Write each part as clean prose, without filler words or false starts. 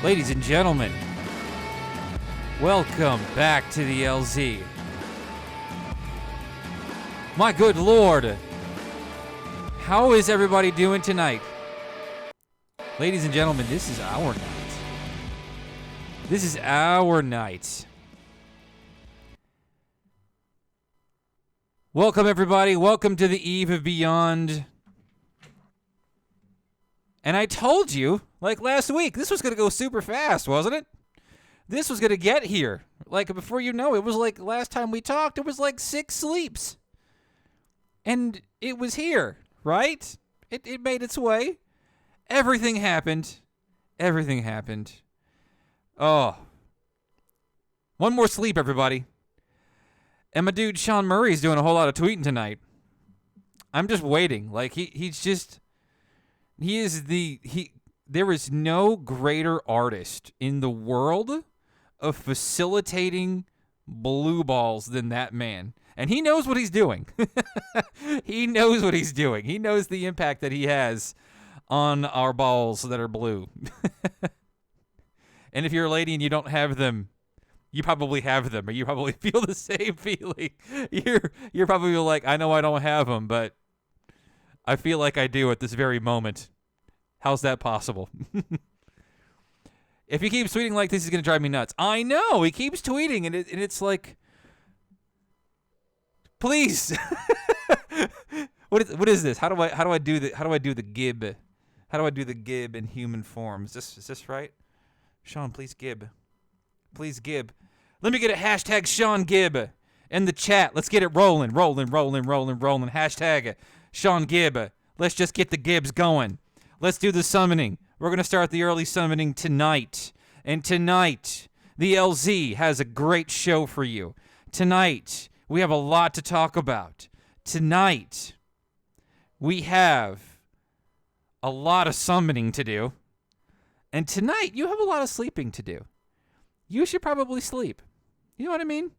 Ladies and gentlemen, welcome back to the LZ. My good Lord, how is everybody doing tonight? Ladies and gentlemen, this is our night. This is our night. Welcome, everybody. Welcome to the Eve of Beyond. And I told you, like last week, this was going to go super fast, wasn't it? This was going to get here. Like, before you know, it was like last time we talked, it was like 6 sleeps. And it was here, right? It made its way. Everything happened. Everything happened. Oh. One more sleep, everybody. And my dude Sean Murray's doing a whole lot of tweeting tonight. I'm just waiting. Like, there is no greater artist in the world of facilitating blue balls than that man. And he knows what he's doing. He knows what he's doing. He knows the impact that he has on our balls that are blue. And if you're a lady and you don't have them, you probably have them, or you probably feel the same feeling. You're probably like, I know I don't have them, but I feel like I do at this very moment. How's that possible? If he keeps tweeting like this, he's going to drive me nuts. I know. He keeps tweeting, and it's like, please. What is this? How do I do the gib? How do I do the gib in human form? Is this right? Sean, please gib. Please gib. Let me get a hashtag Sean Gibb in the chat. Let's get it rolling. Hashtag Sean Gibb. Let's just get the gibs going. Let's do the summoning. We're going to start the early summoning tonight. And tonight, the LZ has a great show for you. Tonight, we have a lot to talk about. Tonight, we have a lot of summoning to do. And tonight, you have a lot of sleeping to do. You should probably sleep. You know what I mean?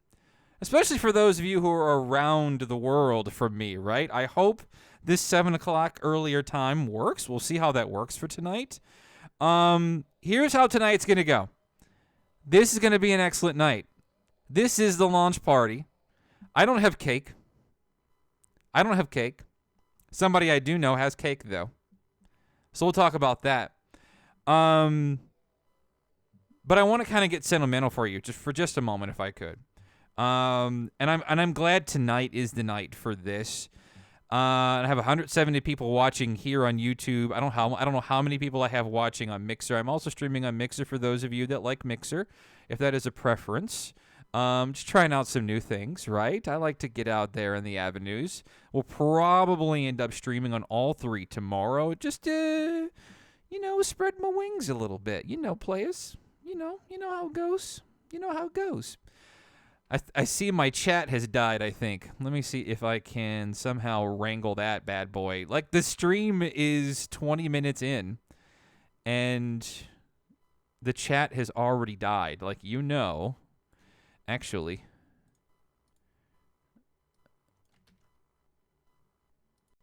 Especially for those of you who are around the world from me, right? I hope this 7 o'clock earlier time works. We'll see how that works for tonight. Here's how tonight's going to go. This is going to be an excellent night. This is the launch party. I don't have cake. Somebody I do know has cake, though. So we'll talk about that. But I want to kind of get sentimental for you, just a moment, if I could. And I'm glad tonight is the night for this. I have 170 people watching here on YouTube. I don't know how many people I have watching on Mixer. I'm also streaming on Mixer for those of you that like Mixer, if that is a preference. Just trying out some new things, right? I like to get out there in the avenues. We'll probably end up streaming on all 3 tomorrow. Just spread my wings a little bit. Players. You know how it goes. I see my chat has died, I think. Let me see if I can somehow wrangle that bad boy. Like, the stream is 20 minutes in, and the chat has already died. Like, actually.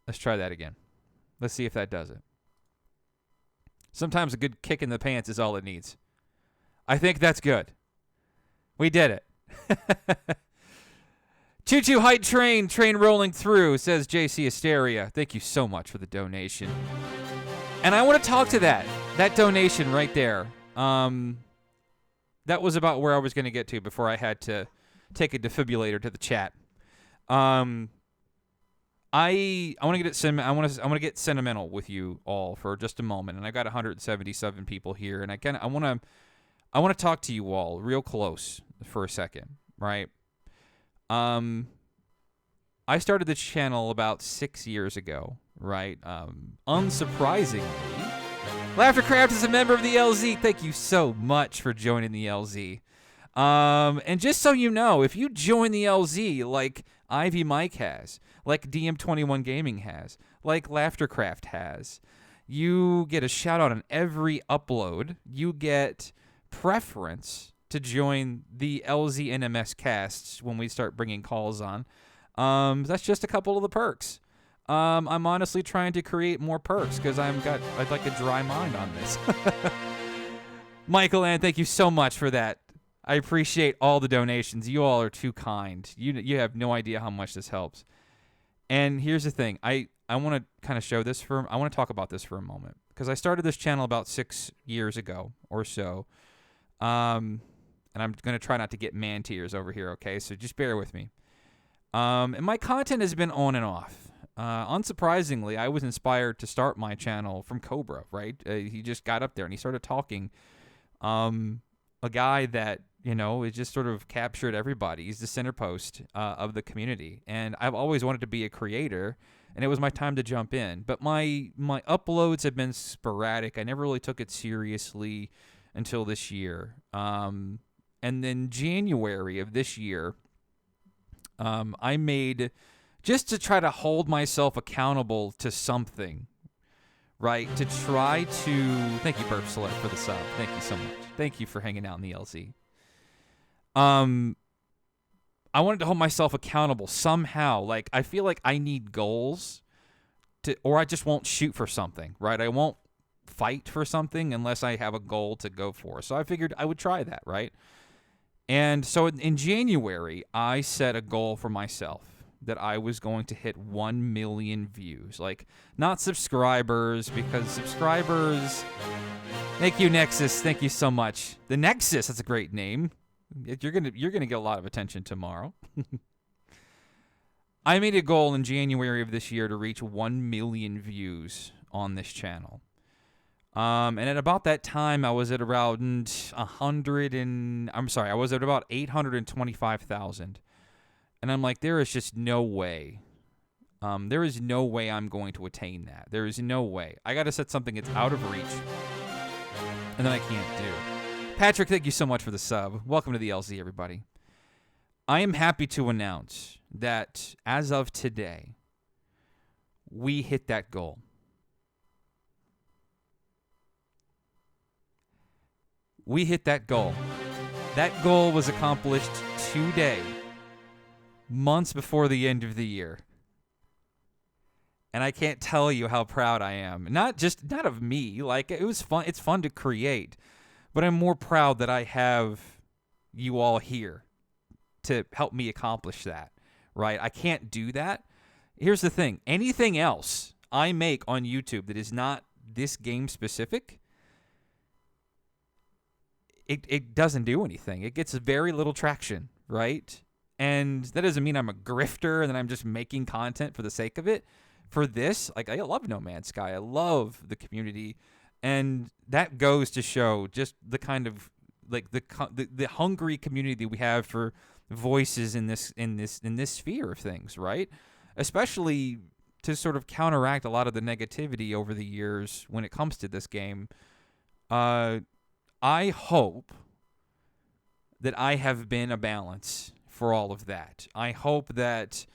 Let's try that again. Let's see if that does it. Sometimes a good kick in the pants is all it needs. I think that's good. We did it. Choo-choo height train rolling through, says JC Asteria. Thank you so much for the donation. And I want to talk to that donation right there. That was about where I was going to get to before I had to take a defibrillator to the chat. I want to get sentimental with you all for just a moment, and I got 177 people here, and I want to talk to you all real close for a second, right? I started this channel about 6 years ago, right? Unsurprisingly, Laughtercraft is a member of the LZ. Thank you so much for joining the LZ. And just so you know, if you join the LZ like Ivy Mike has, like DM21 Gaming has, like Laughtercraft has, you get a shout out on every upload. You get preference to join the LZ NMS-CAST when we start bringing calls on. That's just a couple of the perks. I'm honestly trying to create more perks because I'd like a dry mind on this. Michael Ann, thank you so much for that. I appreciate all the donations. You all are too kind. You have no idea how much this helps. And here's the thing. I want to kind of I want to talk about this for a moment. Because I started this channel about 6 years ago or so. And I'm going to try not to get man tears over here, okay? So just bear with me. And my content has been on and off. Unsurprisingly, I was inspired to start my channel from Cobra, right? He just got up there and he started talking. A guy that, it just sort of captured everybody. He's the center post of the community. And I've always wanted to be a creator, and it was my time to jump in. But my uploads have been sporadic. I never really took it seriously until this year. And then January of this year, I made, just to try to hold myself accountable to something, right? To try to, thank you, Burp Select, for the sub. Thank you so much. Thank you for hanging out in the LZ. I wanted to hold myself accountable somehow. Like, I feel like I need goals or I just won't shoot for something, right? I won't fight for something unless I have a goal to go for. So I figured I would try that, right? And so in January, I set a goal for myself that I was going to hit 1 million views. Like, not subscribers, because subscribers... Thank you, Nexus. Thank you so much. The Nexus, that's a great name. You're gonna get a lot of attention tomorrow. I made a goal in January of this year to reach 1 million views on this channel. And at about that time, I was at around I was at about 825,000. And I'm like, there is just no way. There is no way I'm going to attain that. There is no way. I got to set something that's out of reach. And then I can't do. Patrick, thank you so much for the sub. Welcome to the LZ, everybody. I am happy to announce that as of today, we hit that goal. We hit that goal. That goal was accomplished today, months before the end of the year. And I can't tell you how proud I am. Not of me. Like, it was fun. It's fun to create. But I'm more proud that I have you all here to help me accomplish that, right? I can't do that. Here's the thing. Anything else I make on YouTube that is not this game specific, it doesn't do anything. It gets very little traction, right? And that doesn't mean I'm a grifter and that I'm just making content for the sake of it. For this, like, I love No Man's Sky. I love the community. And that goes to show just the kind of, like, the hungry community we have for voices in this sphere of things, right? Especially to sort of counteract a lot of the negativity over the years when it comes to this game. I hope that I have been a balance for all of that. I hope that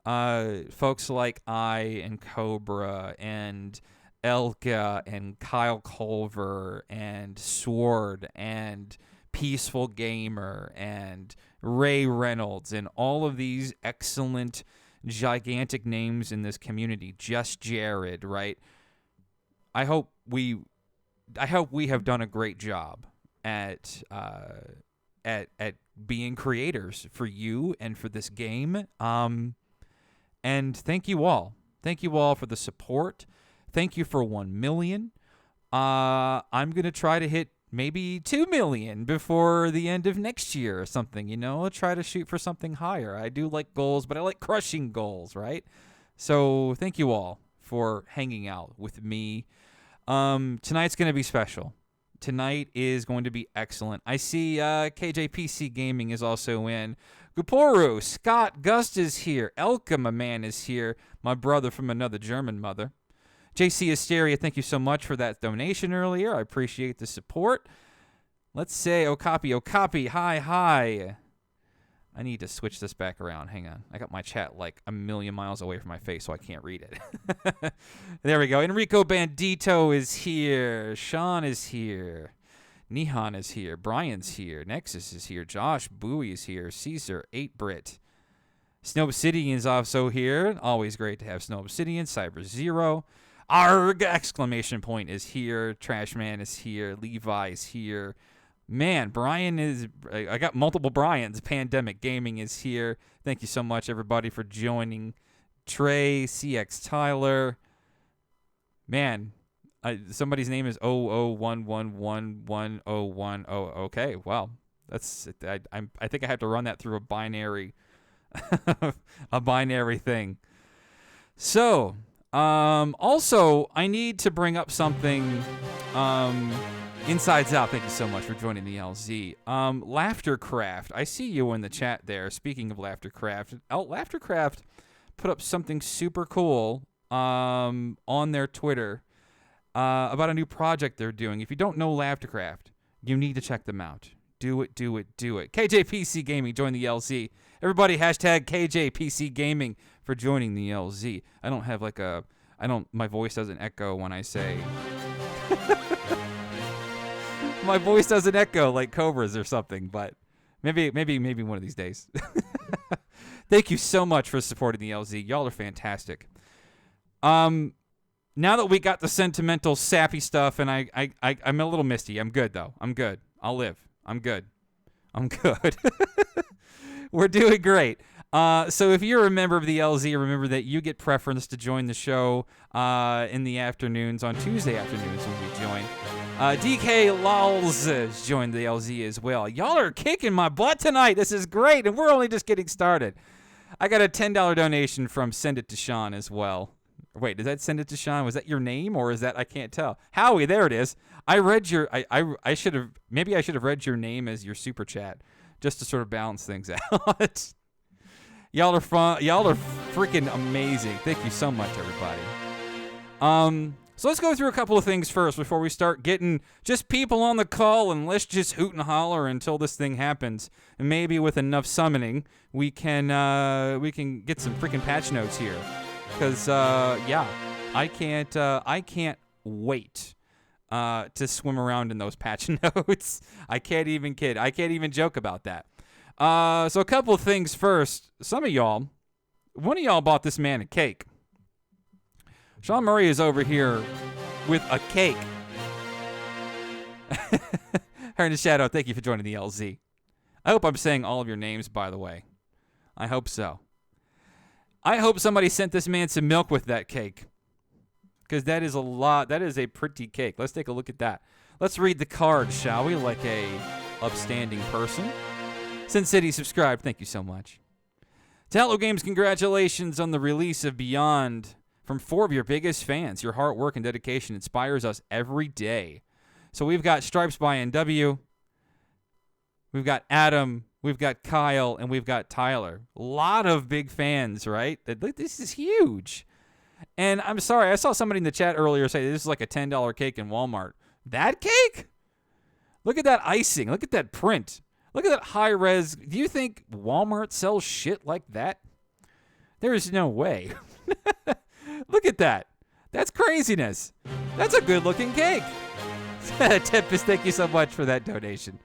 folks like I and Cobra and Elka and Kyle Culver and Sword and Peaceful Gamer and Ray Reynolds and all of these excellent, gigantic names in this community, Just Jared, right? I hope we have done a great job at being creators for you and for this game. And thank you all. Thank you all for the support. Thank you for 1 million. I'm going to try to hit maybe 2 million before the end of next year or something, I'll try to shoot for something higher. I do like goals, but I like crushing goals, right? So thank you all for hanging out with me. Tonight's going to be special. Tonight is going to be excellent. I see KJPC Gaming is also in. Guporu, Scott, Gust is here. Elka, my man, is here. My brother from another German mother. JC Hysteria, thank you so much for that donation earlier. I appreciate the support. Let's say, Okapi, hi. I need to switch this back around. Hang on. I got my chat like a million miles away from my face, so I can't read it. There we go. Enrico Bandito is here. Sean is here. Nihan is here. Brian's here. Nexus is here. Josh Bowie is here. Caesar, 8-Brit. Snow Obsidian is also here. Always great to have Snow Obsidian. Cyber Zero. Arg! Exclamation point is here. Trashman is here. Levi is here. Man, Brian is... I got multiple Brians. Pandemic Gaming is here. Thank you so much, everybody, for joining. Trey, CX Tyler. Man, somebody's name is 001111010. Okay, well, that's... I think I have to run that through a binary... a binary thing. So... also, I need to bring up something, Insides Out, thank you so much for joining the LZ. Laughtercraft, I see you in the chat there. Speaking of Laughtercraft, Laughtercraft put up something super cool, on their Twitter, about a new project they're doing. If you don't know Laughtercraft, you need to check them out. Do it, do it, do it. KJPC Gaming, join the LZ. Everybody, hashtag KJPC Gaming for joining the LZ. I don't have like a... my voice doesn't echo when I say... my voice doesn't echo like Cobra's or something, but maybe one of these days. Thank you so much for supporting the LZ. Y'all are fantastic. Now that we got the sentimental, sappy stuff, and I'm a little misty. I'm good, though. I'm good. I'll live. I'm good. We're doing great. So if you're a member of the LZ, remember that you get preference to join the show in the afternoons, on Tuesday afternoons when we join. DK Lols has joined the LZ as well. Y'all are kicking my butt tonight. This is great, and we're only just getting started. I got a $10 donation from Send It to Sean as well. Wait, did that Send It to Sean? Was that your name, or is that... I can't tell. Howie, there it is. I read your... I should have... Maybe I should have read your name as your super chat, just to sort of balance things out. Y'all are fun. Y'all are freaking amazing. Thank you so much, everybody. So let's go through a couple of things first before we start getting just people on the call, and let's just hoot and holler until this thing happens. And maybe with enough summoning, we can get some freaking patch notes here. Because yeah, I can't wait to swim around in those patch notes. I can't even kid. I can't even joke about that. So a couple of things first. One of y'all bought this man a cake. Sean Murray is over here with a cake. Her in the shadow, thank you for joining the LZ. I hope I'm saying all of your names, by the way. I hope so. I hope somebody sent this man some milk with that cake. Because that is a lot. That is a pretty cake. Let's take a look at that. Let's read the card, shall we? Like a upstanding person. Sin City subscribed. Thank you so much. To Hello Games, congratulations on the release of Beyond from 4 of your biggest fans. Your hard work and dedication inspires us every day. So we've got Stripes by NW. We've got Adam. We've got Kyle. And we've got Tyler. A lot of big fans, right? This is huge. And I'm sorry, I saw somebody in the chat earlier say this is like a $10 cake in Walmart. That cake? Look at that icing. Look at that print. Look at that high res. Do you think Walmart sells shit like that? There is no way. Look at that. That's craziness. That's a good looking cake. Tempest, thank you so much for that donation.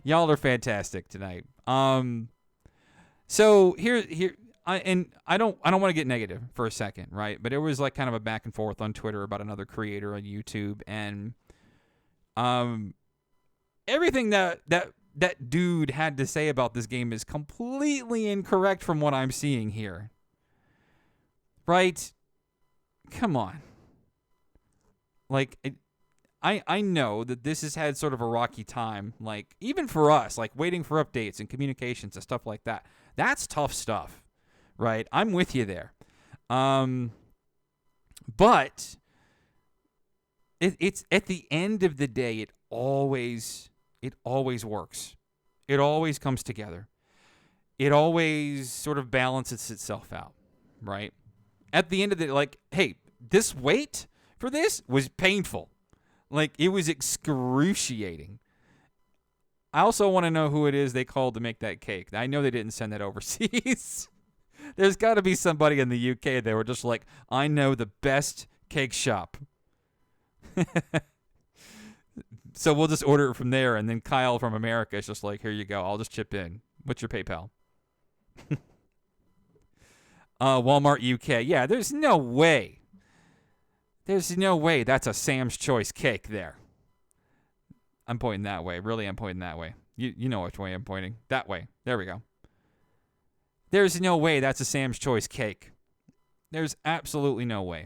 Y'all are fantastic tonight. So here I don't want to get negative for a second, right? But it was like kind of a back and forth on Twitter about another creator on YouTube, and everything that dude had to say about this game is completely incorrect from what I'm seeing here. Right? Come on. Like, I know that this has had sort of a rocky time, like, even for us, like, waiting for updates and communications and stuff like that. That's tough stuff, right? I'm with you there. But it's at the end of the day, it always works. It always comes together. It always sort of balances itself out, right? At the end of the day, like, hey, this wait for this was painful. Like, it was excruciating. I also want to know who it is they called to make that cake. I know they didn't send that overseas. There's got to be somebody in the UK that were just like, I know the best cake shop. So we'll just order it from there, and then Kyle from America is just like, here you go, I'll just chip in. What's your PayPal? Walmart UK. Yeah, there's no way. There's no way that's a Sam's Choice cake there. I'm pointing that way. Really, I'm pointing that way. You know which way I'm pointing. That way. There we go. There's no way that's a Sam's Choice cake. There's absolutely no way.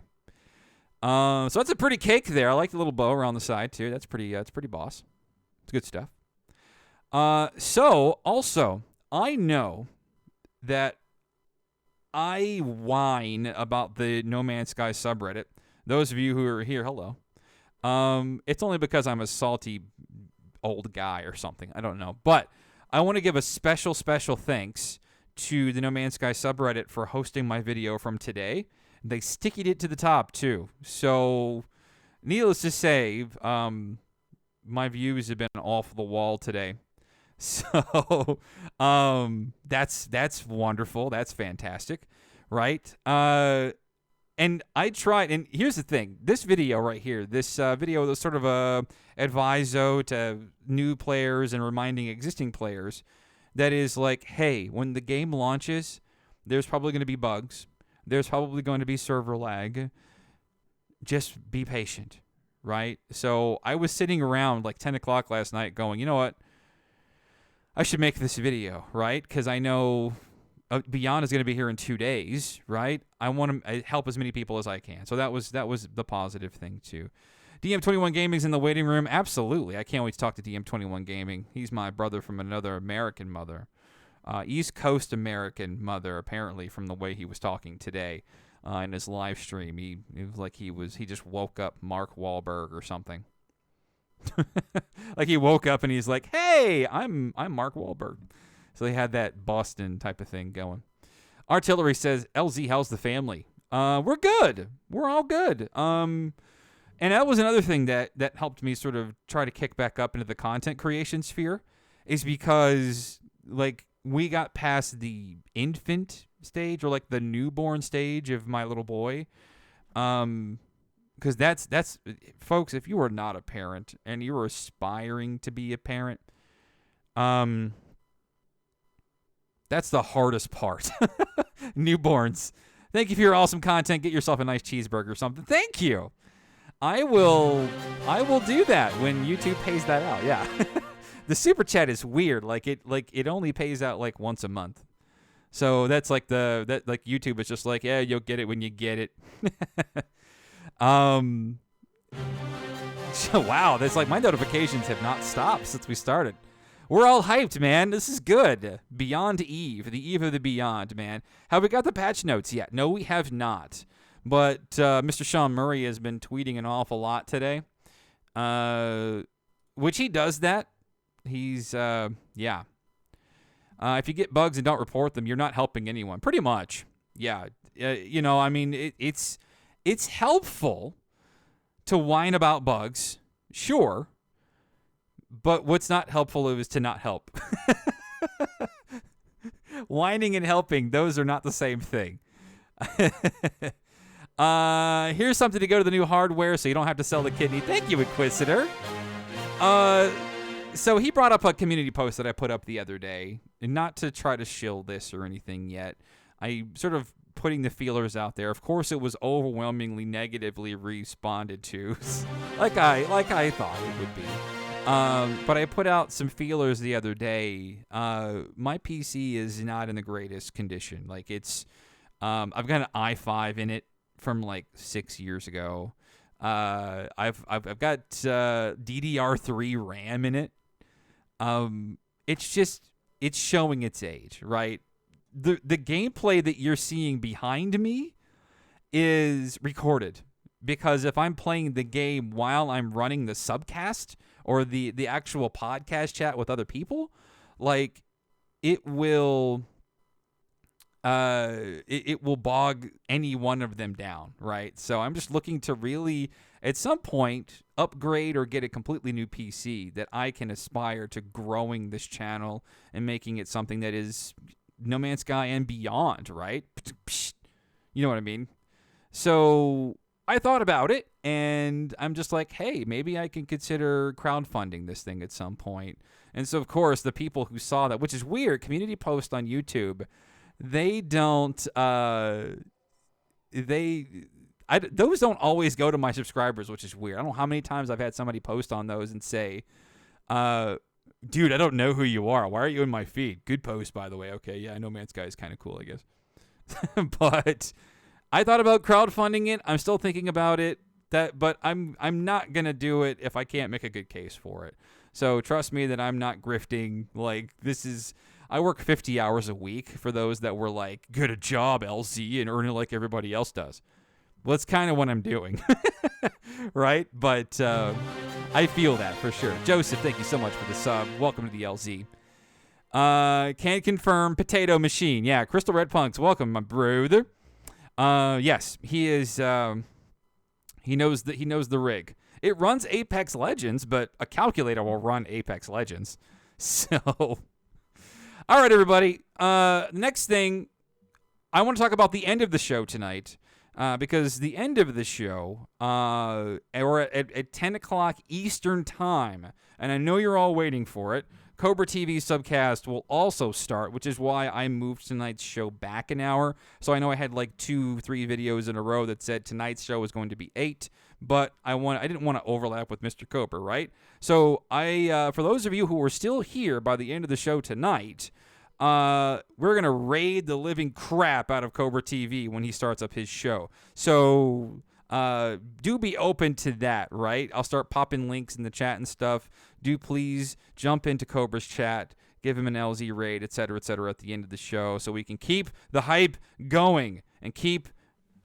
So that's a pretty cake there. I like the little bow around the side too. That's pretty boss. It's good stuff. So also, I know that I whine about the No Man's Sky subreddit. Those of you who are here, hello. It's only because I'm a salty old guy or something. I don't know. But I want to give a special thanks to the No Man's Sky subreddit for hosting my video from today. They stickied it to the top, too. So, needless to say, my views have been off the wall today. So, that's wonderful. That's fantastic, right? And I tried, and here's the thing. This video right here, this video was sort of a adviso to new players and reminding existing players that is like, hey, when the game launches, there's probably going to be bugs. There's probably going to be server lag. Just be patient, right? So I was sitting around like 10 o'clock last night going, you know what? I should make this video, right? Because I know Beyond is going to be here in 2 days, right? I want to help as many people as I can. So that was the positive thing too. DM21 Gaming's in the waiting room. Absolutely. I can't wait to talk to DM21 Gaming. He's my brother from another American mother. East Coast American mother, apparently, from the way he was talking today in his live stream. It was like he just woke up Mark Wahlberg or something. Like he woke up and he's like, hey, I'm Mark Wahlberg. So they had that Boston type of thing going. Artillery says, LZ, how's the family? We're good. We're all good. And that was another thing that helped me sort of try to kick back up into the content creation sphere, is because like we got past the infant stage, or like the newborn stage of my little boy. Because that's folks, if you are not a parent and you are aspiring to be a parent, that's the hardest part. Newborns. Thank you for your awesome content. Get yourself a nice cheeseburger or something. Thank you. I will do that when YouTube pays that out. Yeah. The super chat is weird. Like it only pays out like once a month. So that's like YouTube is just like, yeah, you'll get it when you get it. Wow, that's like my notifications have not stopped since we started. We're all hyped, man. This is good. Beyond Eve, the eve of the beyond, man. Have we got the patch notes yet? No, we have not. But Mr. Sean Murray has been tweeting an awful lot today, which he does that. He's, yeah. If you get bugs and don't report them, you're not helping anyone. Pretty much. Yeah. I mean, it's helpful to whine about bugs, sure. But what's not helpful is to not help. Whining and helping, those are not the same thing. Here's something to go to the new hardware so you don't have to sell the kidney. Thank you, Inquisitor. So he brought up a community post that I put up the other day, and not to try to shill this or anything yet. I sort of putting the feelers out there. Of course, it was overwhelmingly negatively responded to, like I thought it would be. But I put out some feelers the other day. My PC is not in the greatest condition. Like it's, I've got an i5 in it from like 6 years ago. I've got DDR3 RAM in it. It's showing its age, right? The gameplay that you're seeing behind me is recorded, because if I'm playing the game while I'm running the subcast or the actual podcast chat with other people, like it will bog any one of them down, right? So I'm just looking to really, at some point, upgrade or get a completely new PC that I can aspire to growing this channel and making it something that is No Man's Sky and beyond, right? You know what I mean? So I thought about it, and I'm just like, hey, maybe I can consider crowdfunding this thing at some point. And so, of course, the people who saw that, which is weird, community post on YouTube, they don't, those don't always go to my subscribers, which is weird. I don't know how many times I've had somebody post on those and say, dude, I don't know who you are. Why are you in my feed? Good post, by the way. Okay, yeah, No Man's Sky is kind of cool, I guess. But I thought about crowdfunding it. I'm still thinking about it. But I'm not gonna do it if I can't make a good case for it. So trust me that I'm not grifting. Like, I work 50 hours a week for those that were like, get a job, LZ, and earn it like everybody else does. Well, that's kind of what I'm doing, right? But I feel that for sure. Joseph, thank you so much for the sub. Welcome to the LZ. Can confirm Potato Machine. Yeah, Crystal Red Punks, welcome, my brother. Yes, he is. He knows the rig. It runs Apex Legends, but a calculator will run Apex Legends. So, all right, everybody. Next thing, I want to talk about the end of the show tonight, because the end of the show, we're at 10 o'clock Eastern time, and I know you're all waiting for it. Cobra TV Subcast will also start, which is why I moved tonight's show back an hour. So I know I had like 2-3 videos in a row that said tonight's show was going to be 8, but I didn't want to overlap with Mr. Cobra, right? So for those of you who are still here by the end of the show tonight, we're going to raid the living crap out of Cobra TV when he starts up his show. So do be open to that, right? I'll start popping links in the chat and stuff. Do please jump into Cobra's chat, give him an LZ raid, etc., at the end of the show so we can keep the hype going and keep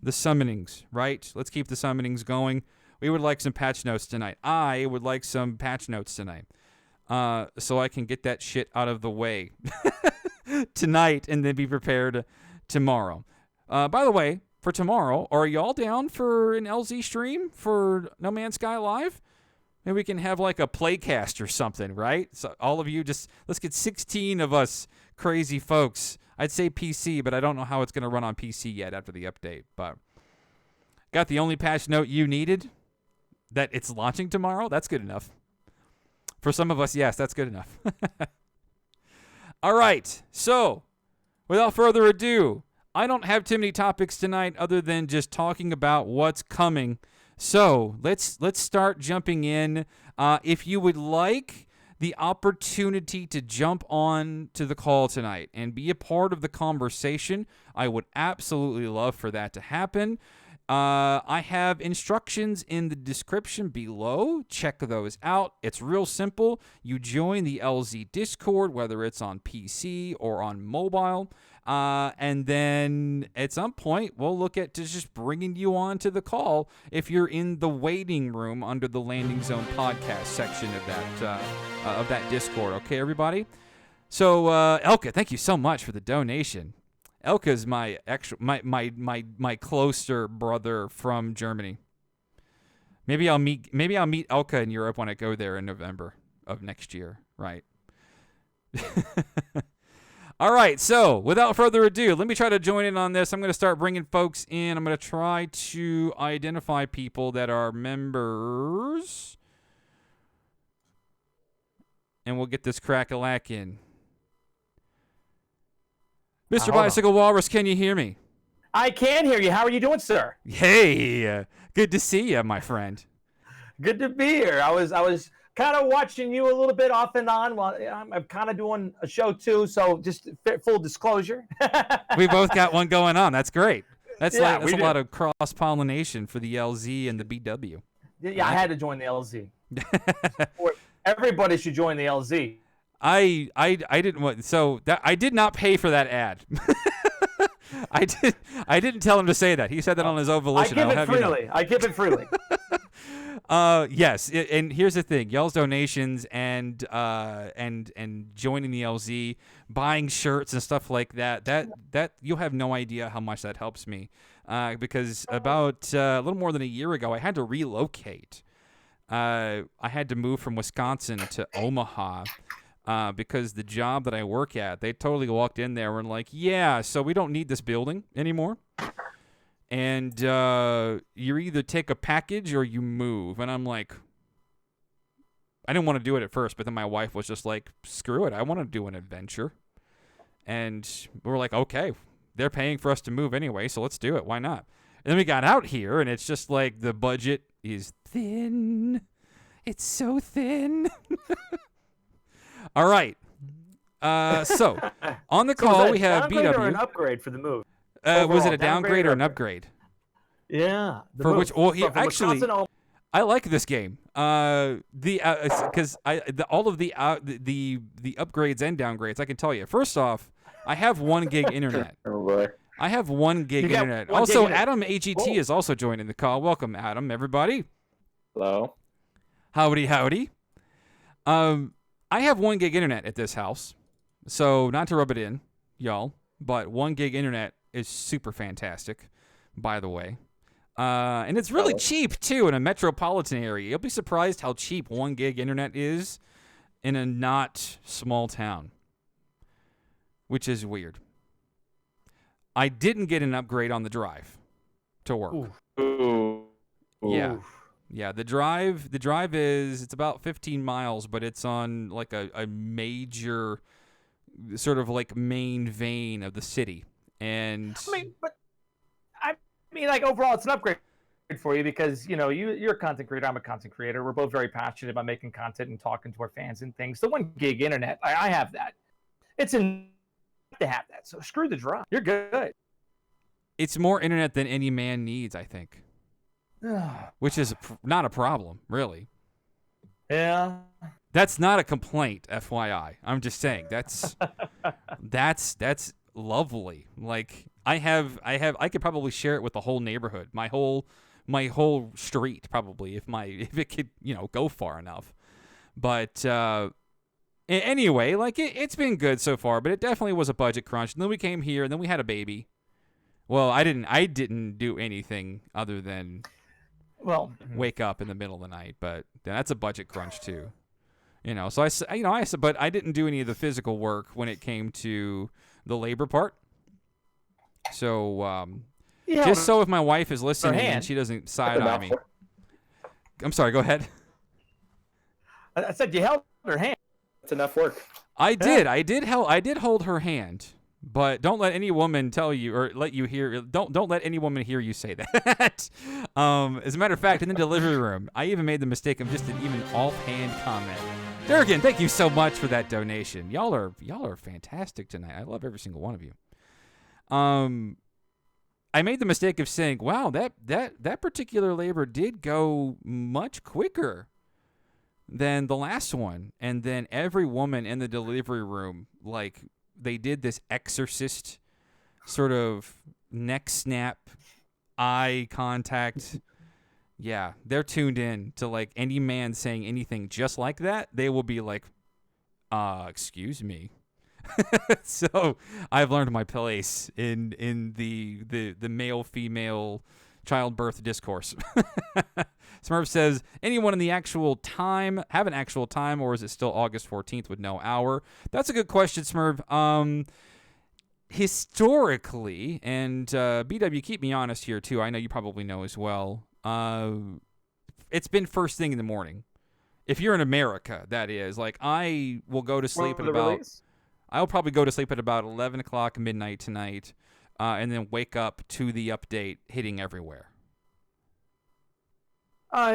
the summonings, right? Let's keep the summonings going. We would like some patch notes tonight. I would like some patch notes tonight, so I can get that shit out of the way tonight and then be prepared tomorrow. By the way, for tomorrow, are y'all down for an LZ stream for No Man's Sky Live? Maybe we can have like a playcast or something, right? So all of you let's get 16 of us crazy folks. I'd say PC, but I don't know how it's going to run on PC yet after the update. But got the only patch note you needed? That it's launching tomorrow? That's good enough. For some of us, yes, that's good enough. All right. So, without further ado, I don't have too many topics tonight other than just talking about what's coming. So let's start jumping in. If you would like the opportunity to jump on to the call tonight and be a part of the conversation, I would absolutely love for that to happen. I have instructions in the description below. Check those out. It's real simple. You join the LZ Discord, whether it's on PC or on mobile. And then at some point, we'll look at just bringing you on to the call if you're in the waiting room under the Landing Zone podcast section of that Discord. Okay, everybody? So, Elka, thank you so much for the donation. Elka's my closer brother from Germany. Maybe I'll meet Elka in Europe when I go there in November of next year, right? All right, so without further ado, let me try to join in on this. I'm going to start bringing folks in. I'm going to try to identify people that are members. And we'll get this crack-a-lack in. Mr. Bicycle Walrus, can you hear me? I can hear you. How are you doing, sir? Hey, good to see you, my friend. Good to be here. I was kind of watching you a little bit off and on while I'm kind of doing a show too. So just full disclosure. We both got one going on. That's great. That's a lot of cross-pollination for the LZ and the BW. Yeah, I had to join the LZ. Everybody should join the LZ. I didn't want, so that I did not pay for that ad. I didn't tell him to say that. He said that on his own volition. I give it freely. Yes, and here's the thing: y'all's donations and joining the LZ, buying shirts and stuff like that you'll have no idea how much that helps me. Because about a little more than a year ago, I had to relocate. I had to move from Wisconsin to Omaha. Because the job that I work at, they totally walked in there and like, yeah, so we don't need this building anymore. And you either take a package or you move. And I'm like, I didn't want to do it at first, but then my wife was just like, screw it, I want to do an adventure. And we're like, okay, they're paying for us to move anyway, so let's do it. Why not? then we got out here, and it's just like the budget is thin. It's so thin. All right. So on the call we have downgrade or an BW. upgrade for the move? Was it a Overall, downgrade or an upgrade? Yeah. the For move. which? Well, From actually, Wisconsin to- I like this game. Because all of the upgrades and downgrades, I can tell you. First off, I have 1 gig internet. Oh boy. I have 1 gig You got internet. 1 gig Also, internet. Adam AGT Whoa. is also joining the call. Welcome, Adam. Everybody. Hello. Howdy, howdy. I have 1 gig internet at this house, so not to rub it in, y'all, but 1 gig internet is super fantastic, by the way. And it's really cheap, too, in a metropolitan area. You'll be surprised how cheap 1 gig internet is in a not small town, which is weird. I didn't get an upgrade on the drive to work. Ooh. Ooh. Yeah. Oof. Yeah, the drive is, it's about 15 miles, but it's on like a major sort of like main vein of the city. And I mean, like overall, it's an upgrade for you because you're a content creator. I'm a content creator. We're both very passionate about making content and talking to our fans and things. The 1 gig internet, I have that. It's enough to have that. So screw the drive. You're good. it's more internet than any man needs, I think, which is not a problem, really. Yeah. That's not a complaint, FYI. I'm just saying that's lovely. Like I could probably share it with the whole neighborhood, my whole street, probably if it could go far enough. But anyway, like it's been good so far, but it definitely was a budget crunch. And then we came here, and then we had a baby. Well, I didn't do anything other than wake up in the middle of the night, but that's a budget crunch too. So I said, but I didn't do any of the physical work when it came to the labor part. So, just so if my wife is listening and she doesn't side eye me. I'm sorry, go ahead. I said you held her hand. That's enough work. I did hold her hand, but don't let any woman tell you or let you hear. Don't let any woman hear you say that. As a matter of fact, in the delivery room, I even made the mistake of just an even offhand comment. Durgan, thank you so much for that donation. Y'all are fantastic tonight. I love every single one of you. I made the mistake of saying, "Wow, that particular labor did go much quicker than the last one." And then every woman in the delivery room, like, they did this exorcist sort of neck snap, eye contact. Yeah, they're tuned in to, like, any man saying anything just like that. They will be like, excuse me. So I've learned my place in the male-female childbirth discourse. Smurf says, anyone in the actual time have an actual time, or is it still August 14th with no hour? That's a good question, Smurf. Historically, and BW, keep me honest here too. I know you probably know as well. It's been first thing in the morning. If you're in America, that is. Like, I will go to sleep at about... Release? I'll probably go to sleep at about 11 o'clock midnight tonight, and then wake up to the update hitting everywhere.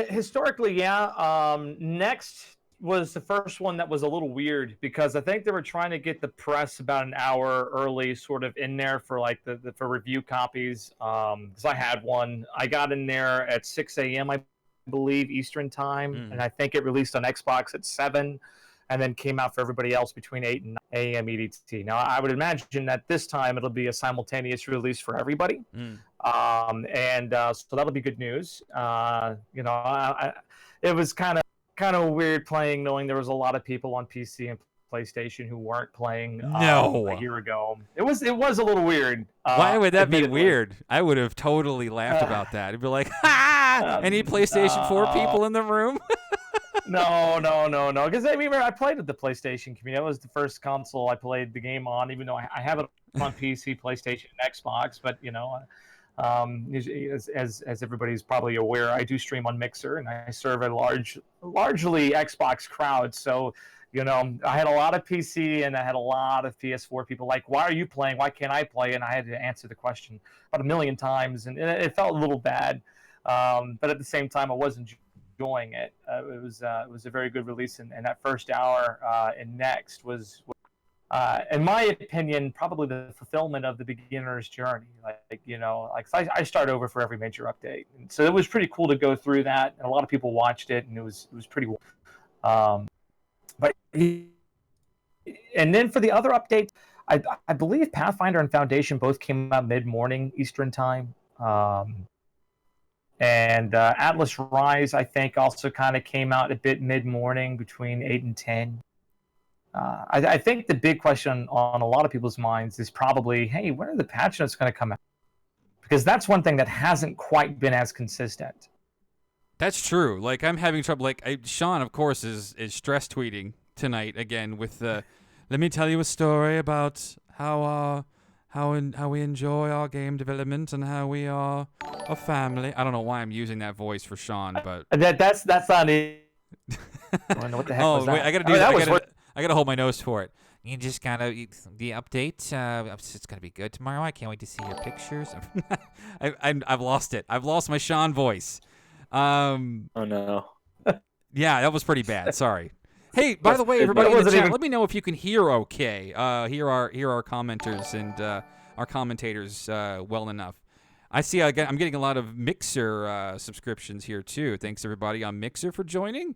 Historically, yeah. Next was the first one that was a little weird because I think they were trying to get the press about an hour early, sort of in there for like for review copies. Because I had one, I got in there at 6 a.m. I believe Eastern time, and I think it released on Xbox at 7, and then came out for everybody else between 8 and 9 a.m. EDT. Now I would imagine that this time it'll be a simultaneous release for everybody. So that'll be good news. It was kind of weird playing, knowing there was a lot of people on PC and PlayStation who weren't playing a year ago. It was a little weird. Why would that be weird? I would have totally laughed about that. It'd be like, ha! Any PlayStation 4 people in the room? No. Because I played at the PlayStation community. That was the first console I played the game on, even though I have it on PC, PlayStation, and Xbox. But as everybody's probably aware, I do stream on Mixer, and I serve a largely Xbox crowd. So I had a lot of PC and I had a lot of PS4 people like, why are you playing? Why can't I play? And I had to answer the question about a million times, and it felt a little bad. But at the same time, I was enjoying it. It was a very good release, and that first hour in Next was, in my opinion, probably the fulfillment of the beginner's journey. I start over for every major update, and so it was pretty cool to go through that. And a lot of people watched it, and it was pretty cool. And then for the other updates, I believe Pathfinder and Foundation both came out mid-morning Eastern time. And Atlas Rise, I think, also kind of came out a bit mid-morning between 8 and 10. I think the big question on a lot of people's minds is probably, hey, when are the patch notes going to come out? Because that's one thing that hasn't quite been as consistent. That's true. Like, I'm having trouble. Like, Sean, of course, is stress tweeting tonight again with the, let me tell you a story about how we enjoy our game development and how we are a family. I don't know why I'm using that voice for Sean, but that's not it. I don't know what the heck was that. Wait, I gotta do that. I gotta hold my nose for it. You just gotta the update. It's gonna be good tomorrow. I can't wait to see your pictures. I've lost it. I've lost my Sean voice. Oh no. Yeah, that was pretty bad. Sorry. Hey, by the way, everybody in the chat, let me know if you can hear okay. Hear our commenters and our commentators well enough. I see. I'm getting a lot of Mixer subscriptions here too. Thanks everybody on Mixer for joining.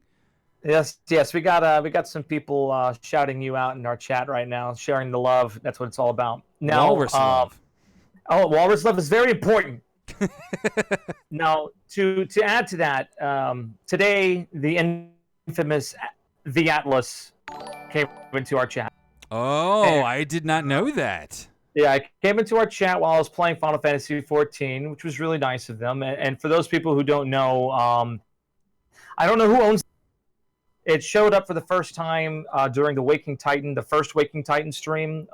Yes. We got some people shouting you out in our chat right now, sharing the love. That's what it's all about. Now, Walrus love. Oh, Walrus love is very important. Now, to add to that, today the infamous The Atlas came into our chat. Oh, I did not know that. Yeah, I came into our chat while I was playing Final Fantasy XIV, which was really nice of them. And for those people who don't know, I don't know who owns it. Showed up for the first time during the first Waking Titan stream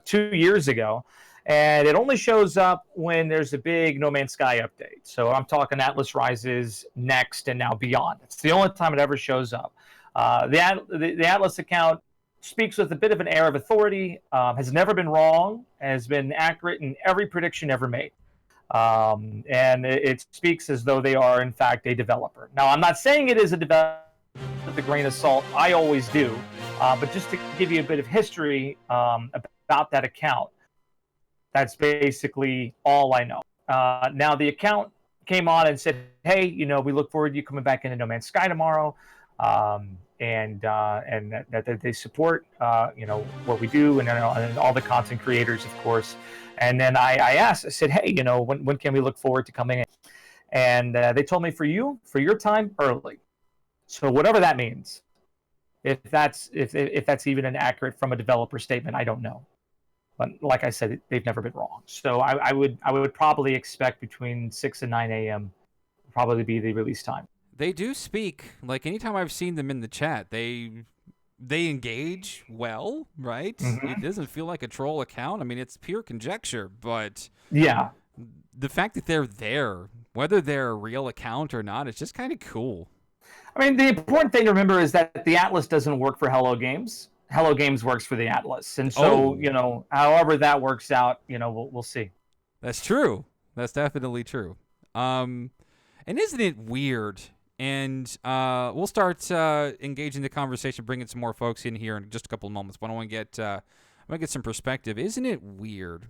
2 years ago. And it only shows up when there's a big No Man's Sky update. So I'm talking Atlas Rises, Next, and now Beyond. It's the only time it ever shows up. The Atlas account speaks with a bit of an air of authority, has never been wrong, has been accurate in every prediction ever made. And it speaks as though they are, in fact, a developer. Now, I'm not saying it is a developer with a grain of salt. I always do. But just to give you a bit of history about that account, that's basically all I know. Now, the account came on and said, hey, we look forward to you coming back into No Man's Sky tomorrow. And that they support, what we do, and all the content creators, of course. And then I asked, I said, hey, when can we look forward to coming in? And they told me for your time, early. So whatever that means, if that's even an accurate from a developer statement, I don't know. But like I said, they've never been wrong. So I would probably expect between 6 and 9 a.m. probably be the release time. They do speak. Like, anytime I've seen them in the chat, they engage well, right? Mm-hmm. It doesn't feel like a troll account. I mean, it's pure conjecture, but yeah, the fact that they're there, whether they're a real account or not, it's just kind of cool. I mean, the important thing to remember is that the Atlas doesn't work for Hello Games. Hello Games works for the Atlas. And so, however that works out, we'll see. That's true. That's definitely true. And isn't it weird? And we'll start engaging the conversation, bringing some more folks in here in just a couple of moments. But I want to get some perspective. Isn't it weird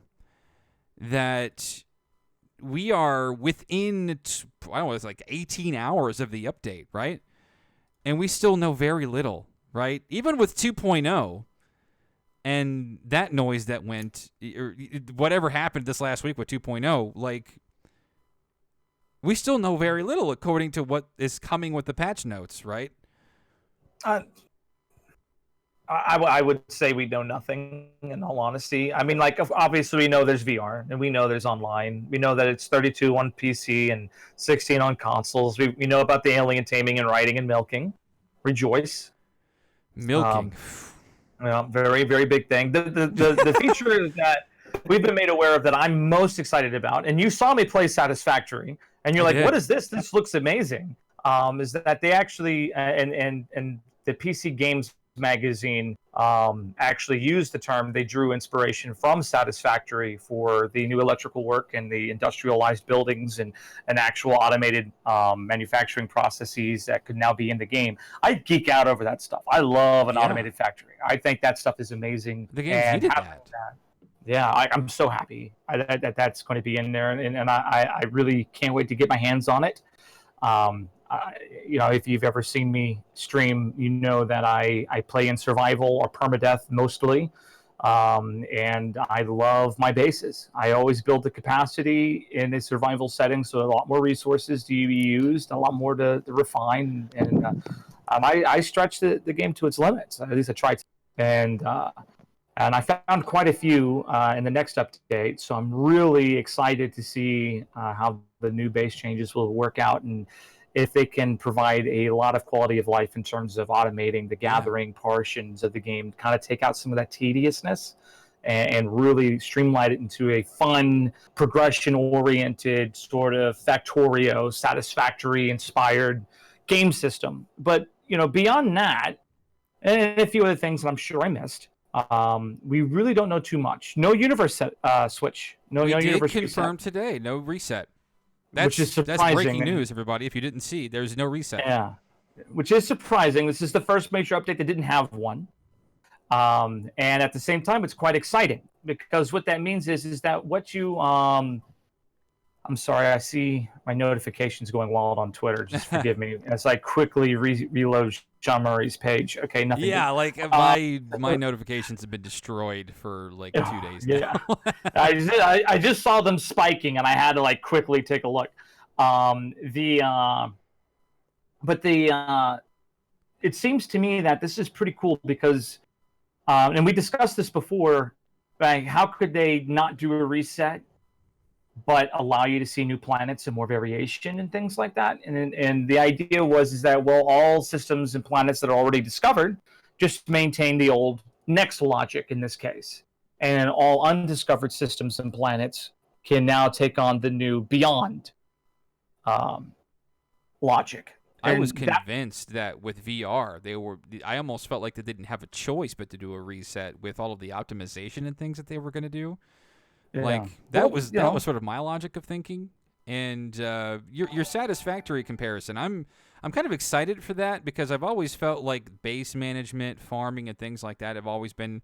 that we are within, it's like 18 hours of the update, right? And we still know very little, right? Even with 2.0 and that noise that went, or whatever happened this last week with 2.0, like, we still know very little according to what is coming with the patch notes, right? I would say we know nothing, in all honesty. I mean, like, obviously we know there's VR, and we know there's online. We know that it's 32 on PC and 16 on consoles. We know about the alien taming and writing and milking. Rejoice. Milking. Very, very big thing. The feature that we've been made aware of that I'm most excited about, and you saw me play Satisfactory, and you're like, what is this? This looks amazing. Is that they actually, and the PC Games magazine actually used the term. They drew inspiration from Satisfactory for the new electrical work and the industrialized buildings and actual automated manufacturing processes that could now be in the game. I geek out over that stuff. I love an automated factory. I think that stuff is amazing. The game needed that. Yeah, I'm so happy that that's going to be in there, and I really can't wait to get my hands on it. If you've ever seen me stream, you know that I play in survival or permadeath mostly, and I love my bases. I always build the capacity in a survival setting, so a lot more resources to be used, a lot more to refine, and I stretch the game to its limits. At least I try to. And I found quite a few in the next update, so I'm really excited to see how the new base changes will work out and if they can provide a lot of quality of life in terms of automating the gathering portions of the game, kind of take out some of that tediousness and really streamline it into a fun, progression-oriented sort of Factorio, satisfactory-inspired game system. But, beyond that, and a few other things that I'm sure I missed, we really don't know too much. No universe switch. No universe confirmed reset. Today. No reset. Which is surprising. That's breaking news, everybody. If you didn't see, there's no reset. Yeah, which is surprising. This is the first major update that didn't have one. And at the same time, it's quite exciting because what that means is that what you I'm sorry, I see my notifications going wild on Twitter. Just forgive me. As I quickly reload John Murray's page. Okay, nothing. Yeah, my notifications have been destroyed for 2 days now. Yeah, I just saw them spiking, and I had to quickly take a look. It seems to me that this is pretty cool because, and we discussed this before. How could they not do a reset? But allow you to see new planets and more variation and things like that. And the idea is that, all systems and planets that are already discovered just maintain the old next logic in this case. And all undiscovered systems and planets can now take on the new beyond logic. I was convinced that with VR, I almost felt like they didn't have a choice but to do a reset with all of the optimization and things that they were going to do. Yeah. That was sort of my logic of thinking, and your satisfactory comparison. I'm kind of excited for that because I've always felt like base management, farming, and things like that have always been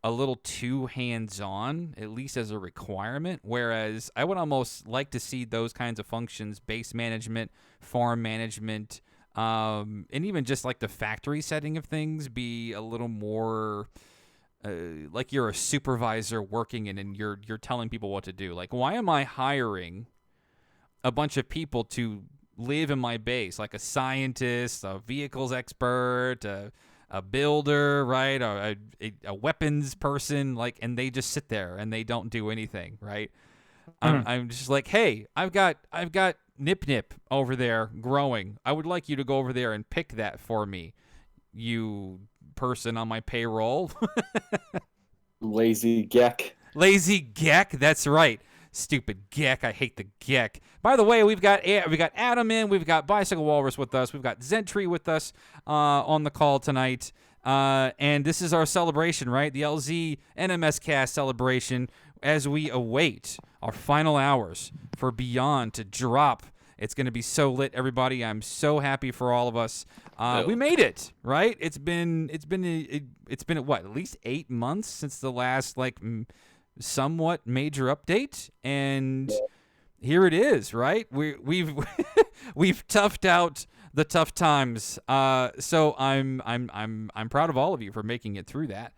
a little too hands-on, at least as a requirement. Whereas I would almost like to see those kinds of functions, base management, farm management, and even just the factory setting of things, be a little more. Like you're a supervisor working and you're telling people what to do. Why am I hiring a bunch of people to live in my base, like a scientist, a vehicles expert, a builder, right, a weapons person, and they just sit there and they don't do anything, right? I'm just hey, I've got Nip Nip over there growing. I would like you to go over there and pick that for me, you person on my payroll. Lazy Gek. Lazy Gek, that's right. Stupid Gek. I hate the Gek. By the way, we've got Adam in. We've got Bicycle Walrus with us. We've got Zentry with us on the call tonight. And this is our celebration, right? The LZ NMS-CAST celebration as we await our final hours for Beyond to drop. It's going to be so lit, everybody. I'm so happy for all of us. We made it, right? It's been what, at least 8 months since the last somewhat major update, and here it is, right? We've we've toughed out the tough times. So I'm proud of all of you for making it through that.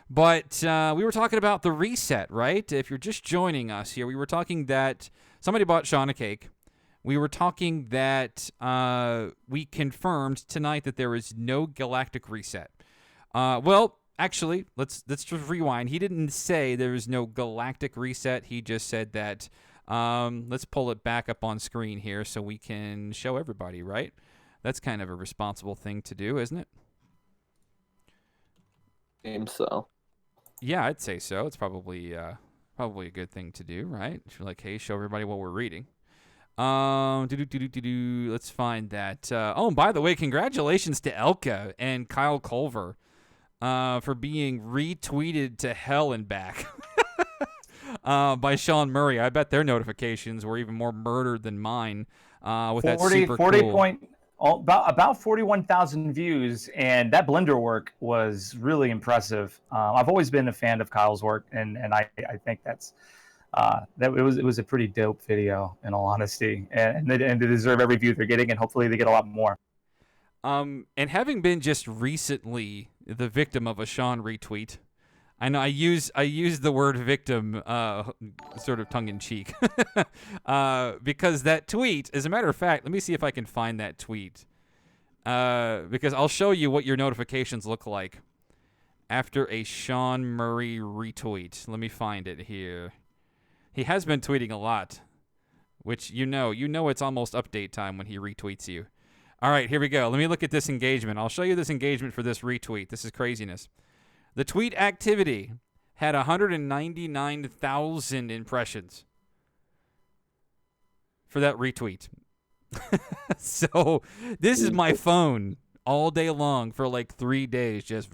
But we were talking about the reset, right? If you're just joining us here, we were talking that somebody bought Sean a cake. We were talking that we confirmed tonight that there is no galactic reset. Actually, let's just rewind. He didn't say there is no galactic reset. He just said that. Let's pull it back up on screen here so we can show everybody, right? That's kind of a responsible thing to do, isn't it? Seems so. Yeah, I'd say so. It's probably a good thing to do, right? Hey, show everybody what we're reading. Let's find that. And by the way, congratulations to Elka and Kyle Culver. for being retweeted to hell and back by Sean Murray. I bet their notifications were even more murdered than mine with that super 40 cool. about 41,000 views, and that Blender work was really impressive. I've always been a fan of Kyle's work, and I think that it was a pretty dope video, in all honesty, and they deserve every view they're getting, and hopefully they get a lot more. And having been just recently the victim of a Sean retweet, I know I use the word victim sort of tongue in cheek because that tweet, as a matter of fact, let me see if I can find that tweet because I'll show you what your notifications look like after a Sean Murray retweet. Let me find it here. He has been tweeting a lot, which you know it's almost update time when he retweets you. All right, here we go. Let me look at this engagement. I'll show you this engagement for this retweet. This is craziness. The tweet activity had 199,000 impressions for that retweet. So this is my phone all day long for like 3 days. Just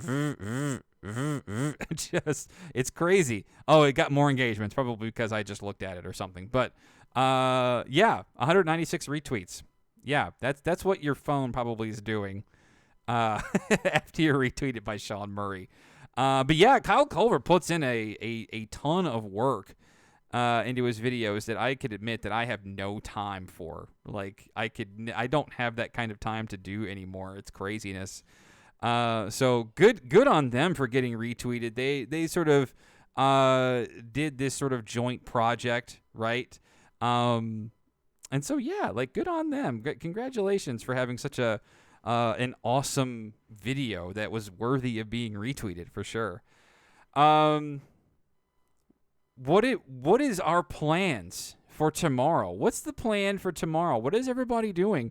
it's crazy. Oh, it got more engagements, probably because I just looked at it or something. But yeah, 196 retweets. Yeah, that's what your phone probably is doing after you're retweeted by Sean Murray. But yeah, Kyle Culver puts in a ton of work into his videos that I could admit that I have no time for. Like I don't have that kind of time to do anymore. It's craziness. So good on them for getting retweeted. They sort of did this sort of joint project, right? And so yeah, like good on them. Congratulations for having such an awesome video that was worthy of being retweeted for sure. What is our plans for tomorrow? What's the plan for tomorrow? What is everybody doing?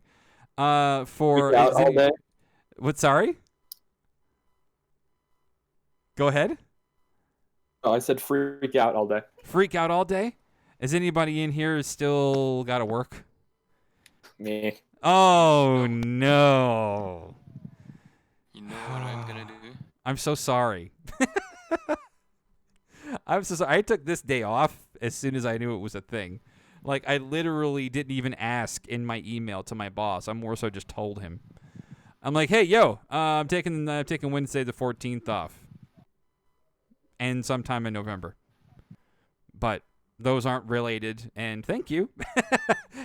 For all day? What? Sorry. Go ahead. Oh, I said freak out all day. Freak out all day? Is anybody in here still got to work? Me. Oh no. You know what I'm gonna do? I'm so sorry. I'm so sorry. I took this day off as soon as I knew it was a thing. Like I literally didn't even ask in my email to my boss. I more so just told him. I'm like, hey, yo, I'm taking Wednesday the 14th off, and sometime in November. But those aren't related, and thank you.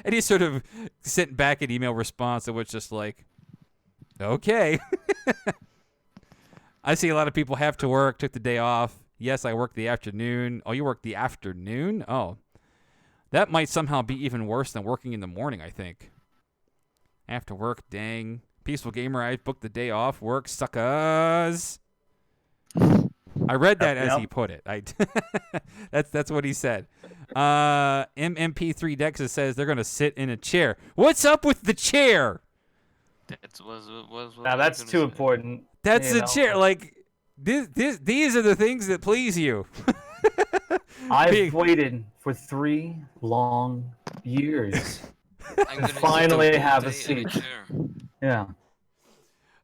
And he sort of sent back an email response that was just like, okay. I see a lot of people have to work, took the day off. Yes, I worked the afternoon. Oh, you worked the afternoon? Oh. That might somehow be even worse than working in the morning, I think. After work, dang. Peaceful Gamer, I booked the day off. Work, suckers. I read that as he put it. That's what he said. MMP3 Dexa says they're going to sit in a chair. What's up with the chair? Now that's too important. That's a chair. Like these are the things that please you. I've waited for 3 long years to finally have a seat. Yeah.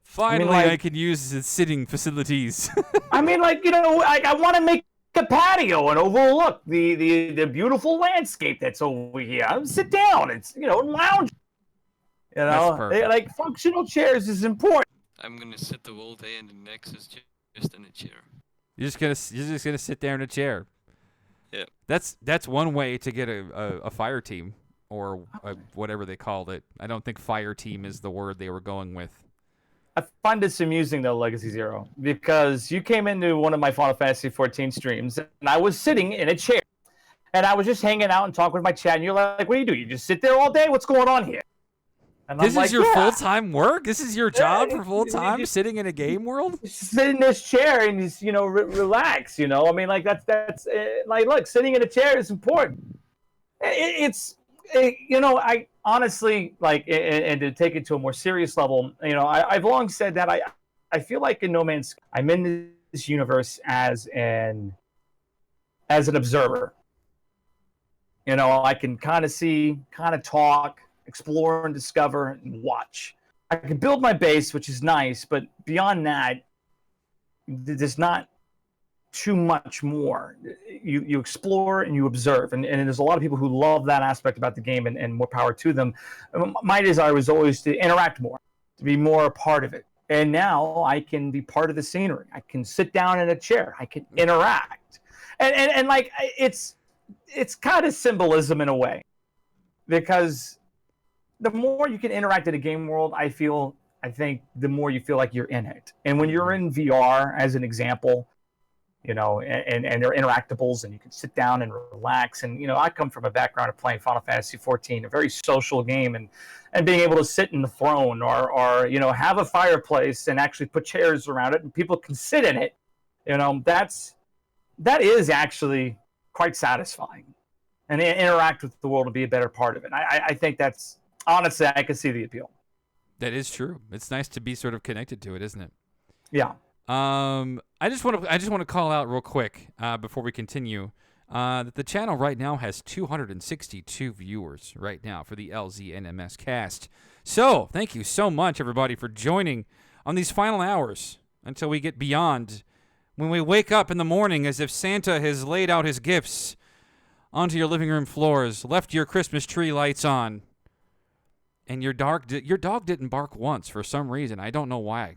Finally, I can use the sitting facilities. I mean, like, you know, I want to make a patio and overlook the beautiful landscape that's over here. Sit down. It's, you know, lounge. You know, like functional chairs is important. I'm gonna sit the whole day, and the next is just in a chair. You're just gonna sit there in a chair. Yeah. That's one way to get a fire team or whatever they called it. I don't think fire team is the word they were going with. I find this amusing though, Legacy Zero, because you came into one of my Final Fantasy 14 streams, and I was sitting in a chair, and I was just hanging out and talking with my chat, and you're like, "What do you do? You just sit there all day? What's going on here?" And this is your full-time work? This is your job for full-time, sitting in a game world? Sit in this chair and just, you know, relax, you know? I mean, like, that's like, look, sitting in a chair is important. You know, I honestly, like, and to take it to a more serious level, you know, I've long said that I feel like in No Man's Sky, I'm in this universe as an observer. You know, I can kind of see, kind of talk, explore and discover and watch. I can build my base, which is nice, but beyond that, there's not too much more. You explore and you observe, and there's a lot of people who love that aspect about the game, and more power to them. My desire was always to interact more, to be more a part of it. And now I can be part of the scenery. I can sit down in a chair. I can interact, and like it's kind of symbolism in a way, because the more you can interact in a game world, I think the more you feel like you're in it. And when you're in VR, as an example, and they're interactables, and you can sit down and relax. And I come from a background of playing Final Fantasy 14, a very social game, and being able to sit in the throne, or have a fireplace and actually put chairs around it and people can sit in it. That is actually quite satisfying, and interact with the world and be a better part of it. I think that's, honestly, I can see the appeal. That is true. It's nice to be sort of connected to it, isn't it? Yeah. I just want to call out real quick before we continue that the channel right now has 262 viewers right now for the LZ NMS cast. So thank you so much, everybody, for joining on these final hours until we get beyond, when we wake up in the morning as if Santa has laid out his gifts onto your living room floors, left your Christmas tree lights on, and your dog didn't bark once for some reason. I don't know why.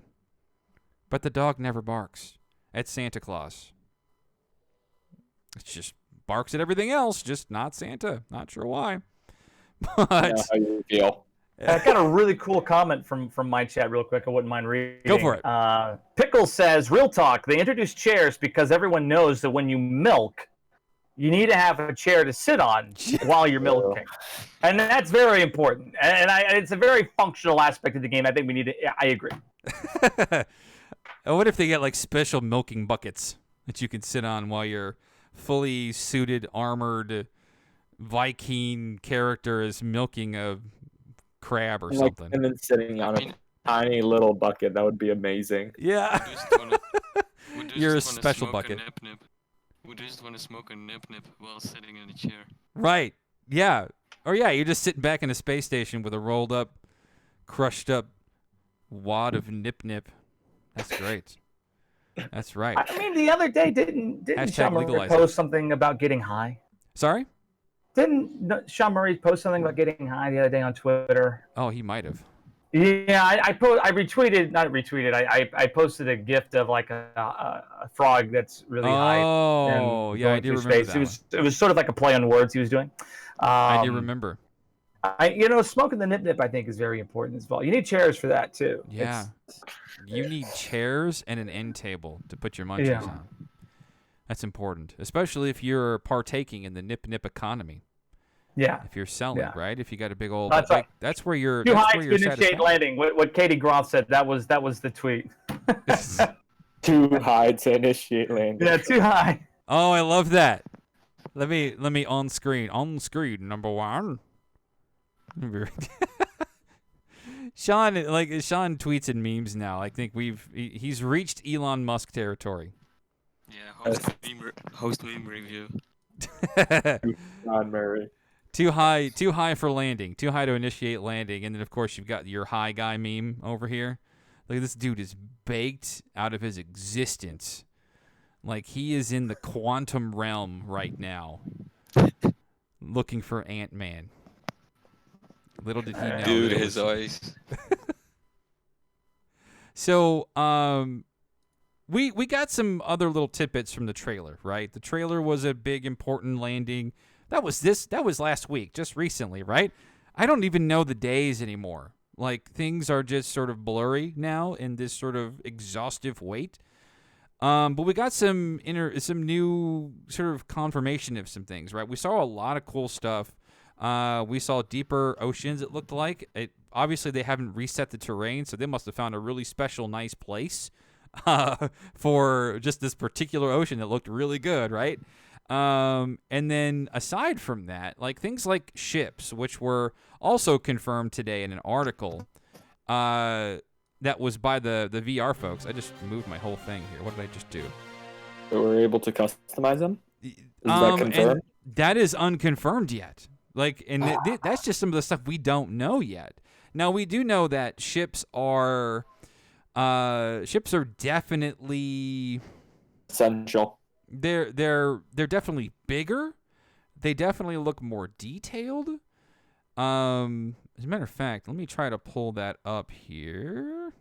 But the dog never barks at Santa Claus. It just barks at everything else, just not Santa. Not sure why. But How you feel? I got a really cool comment from my chat real quick. I wouldn't mind reading. Go for it. Pickle says, real talk, they introduced chairs because everyone knows that when you milk, you need to have a chair to sit on while you're milking. And that's very important. And it's a very functional aspect of the game. I think we need to, I agree. What if they get like special milking buckets that you can sit on while your fully suited, armored Viking character is milking a crab or something? And then sitting on a tiny little bucket. That would be amazing. Yeah. You're a special bucket. We just want to smoke a nip-nip while sitting in a chair. Right. Yeah. Or yeah, you're just sitting back in a space station with a rolled up, crushed up wad of nip-nip. That's great. That's right. I mean, the other day, didn't Sean Murray post something about getting high? Sorry? Didn't Sean Murray post something about getting high the other day on Twitter? Oh, he might have. Yeah, I posted a gift of like a frog that's really high. Oh, yeah, I do remember that. It was sort of like a play on words he was doing. I do remember. Smoking the nip-nip, I think, is very important as well. You need chairs for that too. Yeah. You need chairs and an end table to put your munchies on. That's important, especially if you're partaking in the nip-nip economy. Yeah. If you're selling, right? If you got a big old, that's where you're. Too high to initiate landing. What Katie Groff said. That was the tweet. Too high to initiate landing. Yeah, too high. Oh, I love that. Let me on screen number one. Sean tweets and memes now. I think he's reached Elon Musk territory. Yeah, host meme review. Sean Murray. Too high for landing. Too high to initiate landing. And then, of course, you've got your high guy meme over here. Like, this dude is baked out of his existence. Like, he is in the quantum realm right now, looking for Ant-Man. Little did he know. Dude, his eyes. So, we got some other little tidbits from the trailer, right? The trailer was a big, important landing. That was last week, just recently, right? I don't even know the days anymore. Like, things are just sort of blurry now in this sort of exhaustive wait. But we got some new sort of confirmation of some things, right? We saw a lot of cool stuff. We saw deeper oceans, it looked like. Obviously, they haven't reset the terrain, so they must have found a really special, nice place for just this particular ocean that looked really good, right? And then aside from that, like things like ships, which were also confirmed today in an article that was by the VR folks. I just moved my whole thing here. What did I just do? So we're able to customize them? Is that confirmed? That is unconfirmed yet. Like, and that's just some of the stuff we don't know yet. Now, we do know that ships are Ships are definitely Essential. they're definitely bigger. They definitely look more detailed. As a matter of fact, let me try to pull that up here.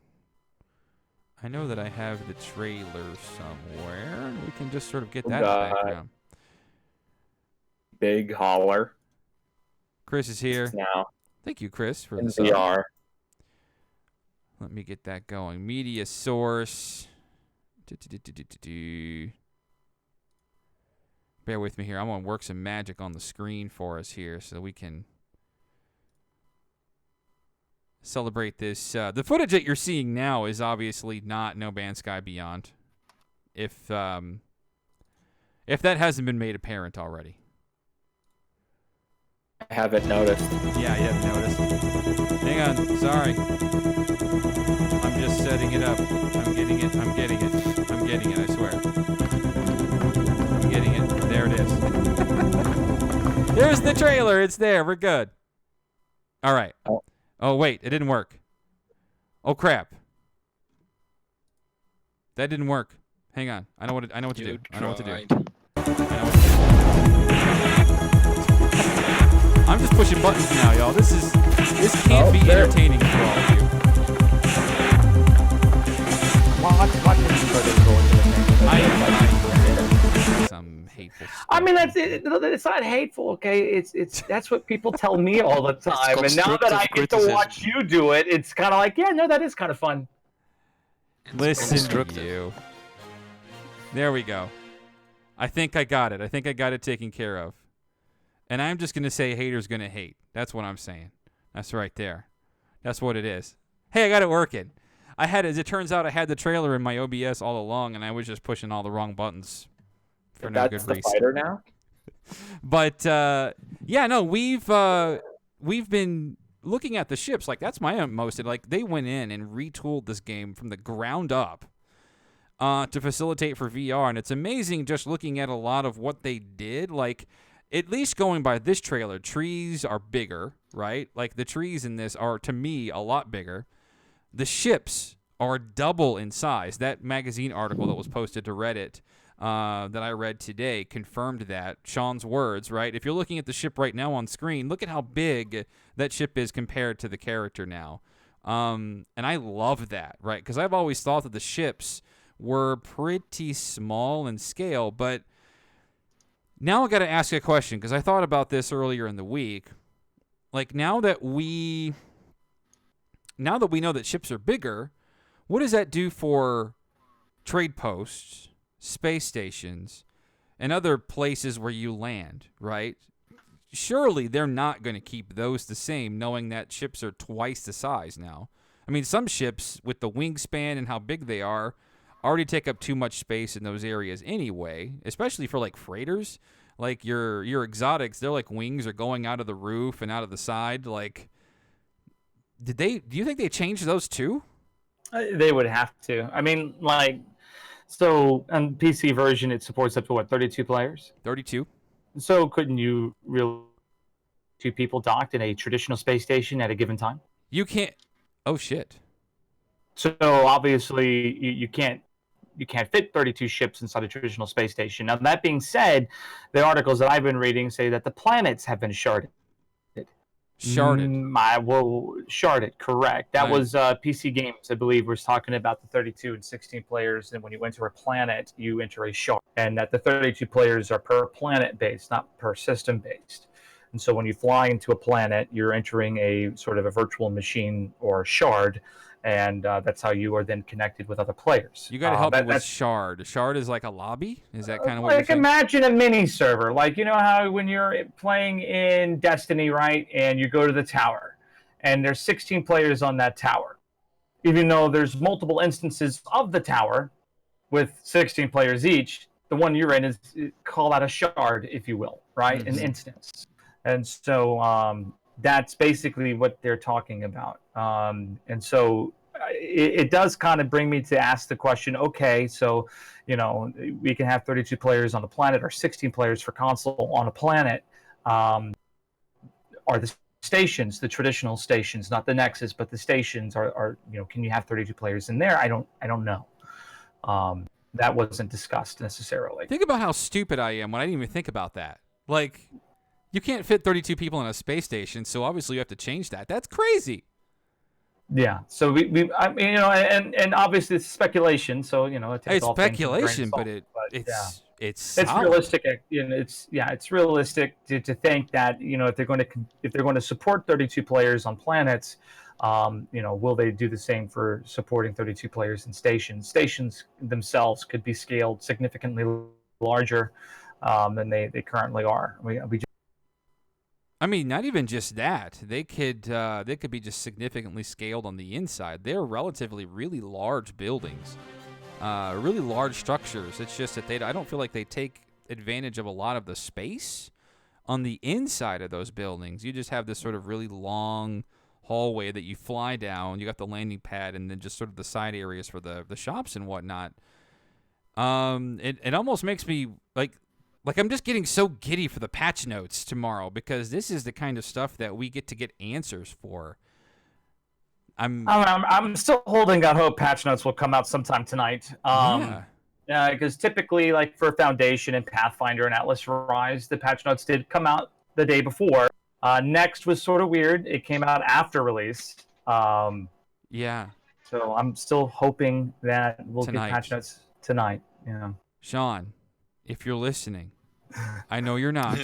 I know that I have the trailer somewhere, and we can just sort of get that in the background. Big hauler. Chris is here. Now Thank you, Chris, for in the sub. VR. Let me get that going. Media source. Bear with me here. I'm going to work some magic on the screen for us here so we can celebrate this. The footage that you're seeing now is obviously not No Man's Sky Beyond. If that hasn't been made apparent already. I haven't noticed. Yeah, you haven't noticed. Hang on. Sorry. I'm just setting it up. I'm getting it. I'm getting it. I'm getting it, I swear. I'm getting it. There it is. There's the trailer. It's there. We're good. All right. Oh, wait. It didn't work. Oh, crap. That didn't work. Hang on. I know what to do. I know what to do. I know what to do. I'm just pushing buttons now, y'all. This can't be entertaining for all of you. Some hateful stuff. I mean, that's it. It's not hateful, okay? It's that's what people tell me all the time. And now that I get to watch you do it, it's kind of like, yeah, no, that is kind of fun. Listen to you. There we go. I think I got it. I think I got it taken care of. And I'm just going to say haters going to hate. That's what I'm saying. That's right there. That's what it is. Hey, I got it working. As it turns out, I had the trailer in my OBS all along, and I was just pushing all the wrong buttons for no good reason. That's the fighter now? But, yeah, no, we've been looking at the ships. Like, that's my most. Like, they went in and retooled this game from the ground up to facilitate for VR. And it's amazing just looking at a lot of what they did. Like, at least going by this trailer, trees are bigger, right? Like, the trees in this are, to me, a lot bigger. The ships are double in size. That magazine article that was posted to Reddit that I read today confirmed that. Sean's words, right? If you're looking at the ship right now on screen, look at how big that ship is compared to the character now. And I love that, right? Because I've always thought that the ships were pretty small in scale, but now I got to ask a question, because I thought about this earlier in the week. Like, now that we know that ships are bigger, what does that do for trade posts, space stations, and other places where you land, right? Surely they're not going to keep those the same, knowing that ships are twice the size now. I mean, some ships, with the wingspan and how big they are, already take up too much space in those areas anyway, especially for, like, freighters. Like, your exotics, their, like, wings are going out of the roof and out of the side. Like, do you think they changed those too? They would have to. I mean, like, so on PC version, it supports up to, what, 32 players? 32. So couldn't you really two people docked in a traditional space station at a given time? You can't. Oh, shit. So obviously you can't fit 32 ships inside a traditional space station. Now, that being said, the articles that I've been reading say that the planets have been sharded. Sharded, correct. That was PC Games, I believe, was talking about the 32 and 16 players, and when you enter a planet, you enter a shard, and that the 32 players are per planet based, not per system based. And so when you fly into a planet, you're entering a sort of a virtual machine or shard, and that's how you are then connected with other players. You got to help me with shard. Shard is like a lobby? Is that kind of what you're saying? Imagine a mini server. Like, you know how when you're playing in Destiny, right, and you go to the tower, and there's 16 players on that tower. Even though there's multiple instances of the tower with 16 players each, the one you're in is call that a shard, if you will, right? Mm-hmm. An instance. And so that's basically what they're talking about. And so it does kind of bring me to ask the question, okay, so, you know, we can have 32 players on the planet or 16 players for console on a planet. Are the stations, the traditional stations, not the Nexus, but the stations are can you have 32 players in there? I don't know. That wasn't discussed necessarily. Think about how stupid I am when I didn't even think about that. Like, you can't fit 32 people in a space station, so obviously you have to change that. That's crazy. Yeah. So I mean, and obviously it's speculation. So it takes It's all things with a grain of speculation, salt, but yeah. it's It's solid. realistic. It's realistic to think that if they're going to support 32 players on planets, will they do the same for supporting 32 players in stations? Stations themselves could be scaled significantly larger than they currently are. I mean, not even just that. They could be just significantly scaled on the inside. They're relatively really large buildings, really large structures. It's just that I don't feel like they take advantage of a lot of the space on the inside of those buildings. You just have this sort of really long hallway that you fly down. You got the landing pad and then just sort of the side areas for the shops and whatnot. It almost makes me like I'm just getting so giddy for the patch notes tomorrow because this is the kind of stuff that we get to get answers for. I'm still holding out hope patch notes will come out sometime tonight. Because typically, like for Foundation and Pathfinder and Atlas Rise, the patch notes did come out the day before. Next was sort of weird. It came out after release. Yeah. So I'm still hoping that we'll Tonight. get patch notes tonight. Sean, if you're listening, I know you're not,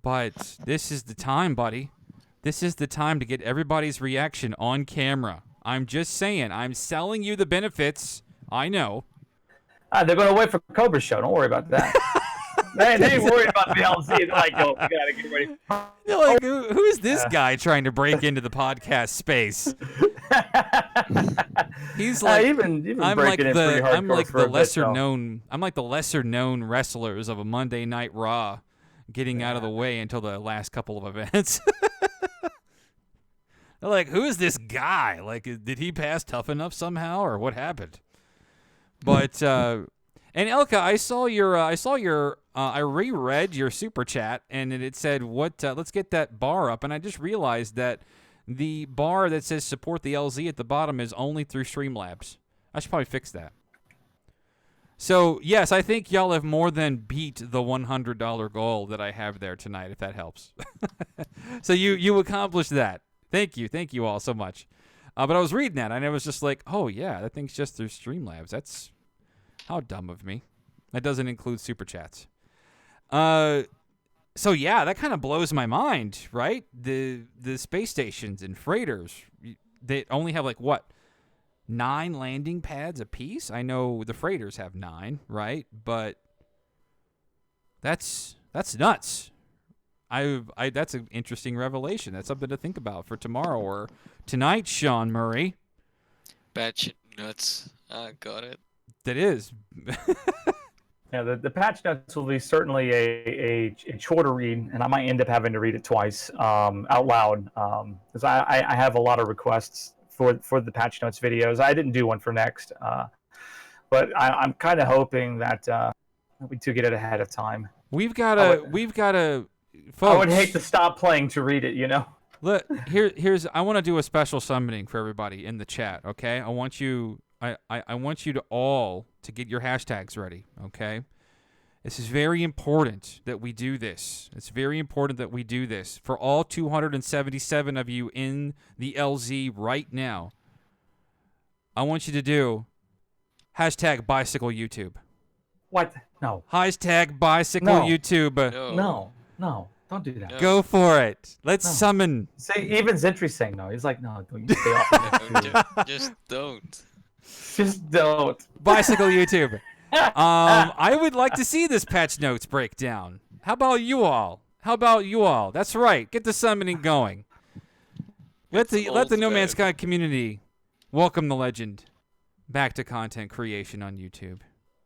but this is the time, buddy. This is the time to get everybody's reaction on camera. I'm just saying. I'm selling you the benefits. I know. They're going to wait for Cobra's show. Don't worry about that. they ain't worried about the LZ. They're like, we got to get ready. They're like, who is this guy trying to break into the podcast space? He's like, even I'm like breaking in pretty hardcore I'm like for the a bit, lesser though. known. I'm like the lesser known wrestlers of a Monday Night Raw, getting out of the way until the last couple of events. They're like, who is this guy? Like, did he pass tough enough somehow, or what happened? But and Elka, I reread your super chat, and it said, let's get that bar up, and I just realized that the bar that says support the LZ at the bottom is only through Streamlabs. I should probably fix that. So, yes, I think y'all have more than beat the $100 goal that I have there tonight, if that helps. So you accomplished that. Thank you all so much. But I was reading that, and I was just like, oh, yeah, that thing's just through Streamlabs. That's how dumb of me. That doesn't include Super Chats. So, yeah, that kind of blows my mind, right? The space stations and freighters, they only have, 9 landing pads apiece? I know the freighters have 9, right? But that's nuts. That's an interesting revelation. That's something to think about for tomorrow or tonight, Sean Murray. Batch nuts. Got it. That is. Yeah, the patch notes will be certainly a shorter read, and I might end up having to read it twice out loud because I have a lot of requests for the patch notes videos. I didn't do one for next, but I'm kind of hoping that we do get it ahead of time. We've got to. Folks, I would hate to stop playing to read it, Look, here's. I want to do a special summoning for everybody in the chat. Okay, I want you to all to get your hashtags ready. Okay, this is very important that we do this. It's very important that we do this for all 277 of you in the LZ right now. I want you to do hashtag bicycle YouTube. What? No. Hashtag bicycle No. YouTube. No, don't do that. No. Go for it. Let's No. summon. See, even Zentry's saying no. He's like, no, don't you stay off. No, just don't. Just don't. Bicycle YouTube. I would like to see this patch notes breakdown. How about you all? That's right. Get the summoning going. Let the No Man's Sky community welcome the legend back to content creation on YouTube.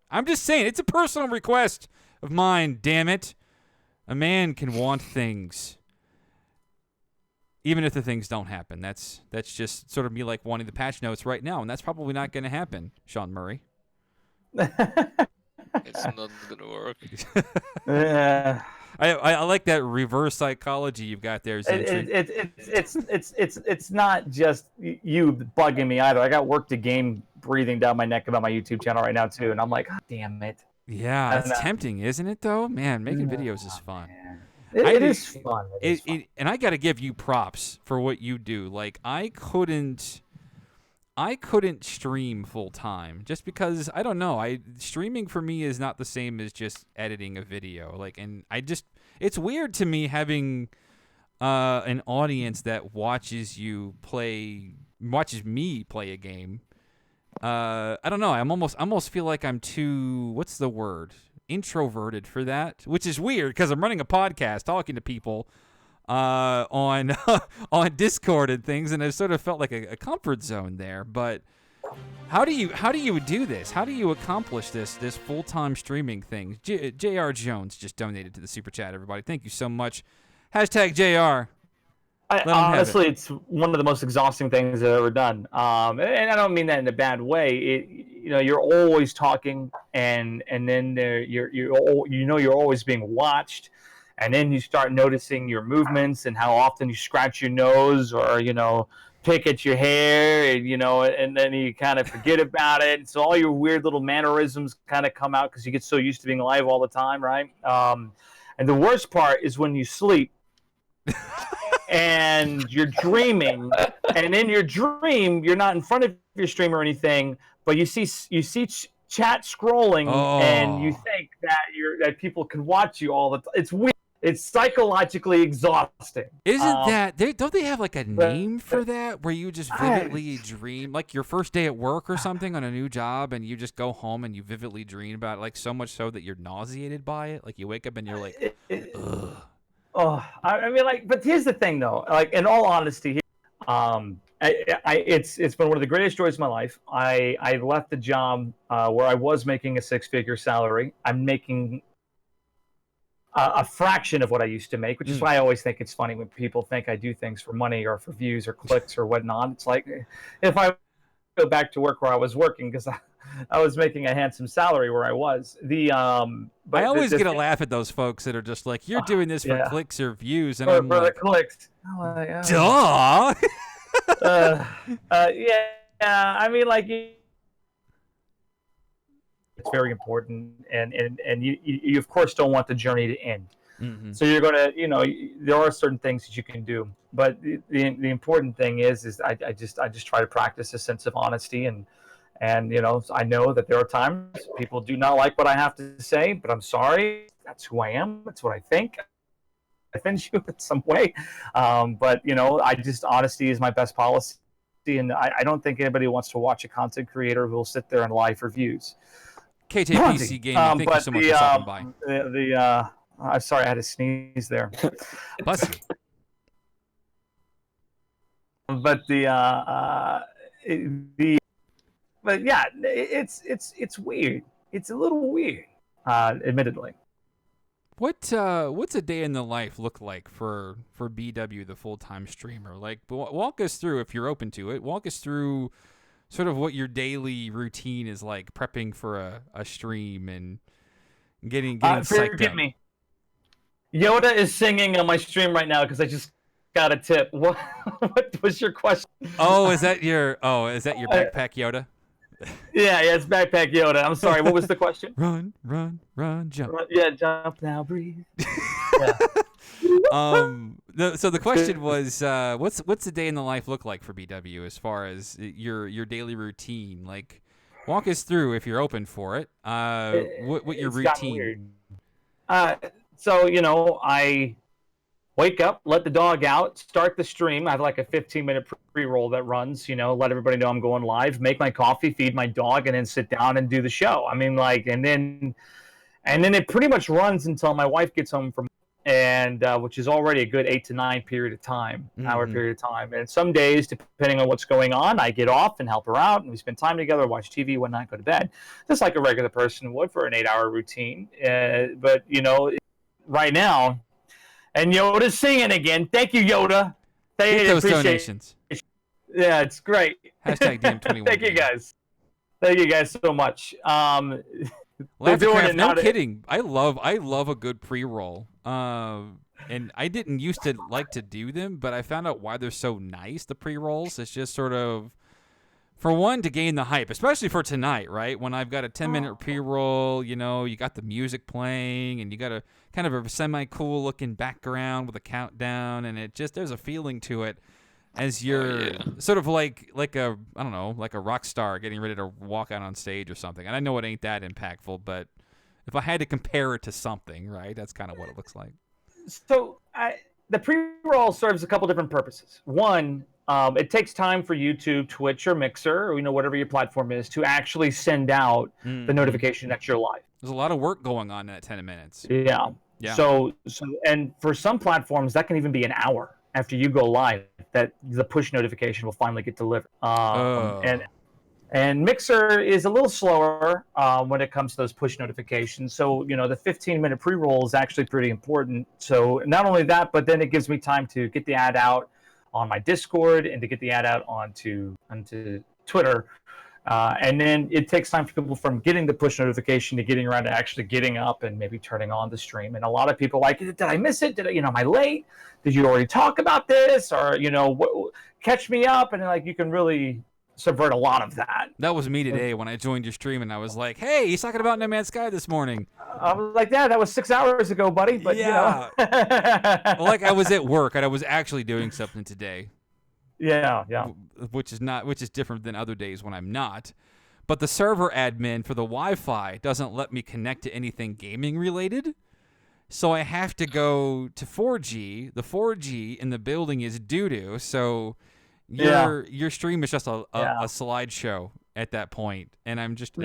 I'm just saying, it's a personal request of mine, damn it. A man can want things, even if the things don't happen. That's just sort of me wanting the patch notes right now, and that's probably not going to happen, Sean Murray. It's not gonna work. I like that reverse psychology you've got there, Zentry. It's not just you bugging me either. I got work to game breathing down my neck about my YouTube channel right now too, and I'm like, God damn it. Yeah, And, it's tempting, isn't it? Though, man, making videos is fun. It is fun. And I got to give you props for what you do. Like I couldn't stream full time just because I don't know. Streaming for me is not the same as just editing a video. Like, and it's weird to me having an audience that watches me play a game. I don't know. I almost feel like I'm too, what's the word? Introverted for that, which is weird because I'm running a podcast talking to people on on Discord and things, and I sort of felt like a comfort zone there. But how do you do this? How do you accomplish this full-time streaming thing? J.R. Jones just donated to the super chat. Everybody, thank you so much. Hashtag JR. Honestly, it's one of the most exhausting things I've ever done. And I don't mean that in a bad way. You're always talking, and then you're always being watched, and then you start noticing your movements and how often you scratch your nose or pick at your hair, and then you kind of forget about it. So all your weird little mannerisms kind of come out because you get so used to being live all the time, right? And the worst part is when you sleep. And you're dreaming, and in your dream, you're not in front of your stream or anything, but you see chat scrolling, and you think that people can watch you all the time. It's weird. It's psychologically exhausting. Don't they have like a name for that where you just vividly dream, like your first day at work or something on a new job, and you just go home and you vividly dream about it, like so much so that you're nauseated by it? Like you wake up and you're like, ugh. Oh, I mean, but here's the thing, though. Like, in all honesty, it's been one of the greatest joys of my life. I left the job where I was making a six-figure salary. I'm making a fraction of what I used to make, which is why I always think it's funny when people think I do things for money or for views or clicks or whatnot. It's like if I go back to work where I was working, because I was making a handsome salary where I was. I always get a laugh at those folks that are just like, "You're doing this for clicks or views," and I'm for like, the clicks. "Duh." Yeah. I mean, it's very important, and you of course don't want the journey to end. Mm-hmm. So you're gonna, there are certain things that you can do, but the important thing is I just try to practice a sense of honesty and I know that there are times people do not like what I have to say, but I'm sorry. That's who I am. That's what I think. I offend you in some way, but honesty is my best policy, and I don't think anybody wants to watch a content creator who will sit there and lie for views. KTPC Gaming, thank you so much for stopping by. I'm sorry, I had to sneeze there. Bless you. But but yeah, it's weird. It's a little weird, admittedly. What's a day in the life look like for BW, the full-time streamer? Like, walk us through, if you're open to it. Walk us through sort of what your daily routine is like, prepping for a stream and getting psyched forgive up. Me. Yoda is singing on my stream right now because I just got a tip. What was your question? Is that your backpack Yoda? Yeah, it's backpack Yoda. I'm sorry. What was the question? Run, jump. Yeah, jump now, breathe. Yeah. So the question was, what's a day in the life look like for BW as far as your daily routine? Like, walk us through if you're open for it. What your routine? So I wake up, let the dog out, start the stream. I have like a 15-minute pre-roll that runs, let everybody know I'm going live, make my coffee, feed my dog, and then sit down and do the show. I mean, and then it pretty much runs until my wife gets home from, and which is already a good 8 to 9 period of time, hour period of time. And some days, depending on what's going on, I get off and help her out, and we spend time together, watch TV, whatnot, go to bed, just like a regular person would for an 8-hour routine. But right now. And Yoda's singing again. Thank you, Yoda. Get those donations. Yeah, it's great. Hashtag DM21. Thank you guys. Thank you guys so much. They're doing Laughtercraft, it no not- kidding. I love a good pre-roll. And I didn't used to like to do them, but I found out why they're so nice. The pre-rolls, it's just sort of, for one, to gain the hype, especially for tonight, right? When I've got a 10-minute pre-roll, you got the music playing, and you got a kind of a semi-cool looking background with a countdown, and there's a feeling to it as you're sort of like a, I don't know, like a rock star getting ready to walk out on stage or something. And I know it ain't that impactful, but if I had to compare it to something, right, that's kind of what it looks like. So the pre-roll serves a couple different purposes. One, it takes time for YouTube, Twitch, or Mixer, or whatever your platform is, to actually send out the notification that you're live. There's a lot of work going on in that 10 minutes. Yeah. So and for some platforms that can even be an hour after you go live that the push notification will finally get delivered. And Mixer is a little slower when it comes to those push notifications. So, the 15-minute pre-roll is actually pretty important. So not only that, but then it gives me time to get the ad out on my Discord and to get the ad out onto Twitter. And then it takes time for people from getting the push notification to getting around to actually getting up and maybe turning on the stream. And a lot of people are like, did I miss it? Am I late? Did you already talk about this? Or, catch me up. And you can really subvert a lot of that. That was me today when I joined your stream, and I was like, hey, he's talking about NMS-CAST this morning. I was like, yeah, that was 6 hours ago, buddy. But, Well, I was at work, and I was actually doing something today. Yeah. Which is different than other days when I'm not. But the server admin for the Wi-Fi doesn't let me connect to anything gaming related. So I have to go to 4G. The 4G in the building is doo-doo, so your stream is just a slideshow at that point, and I'm just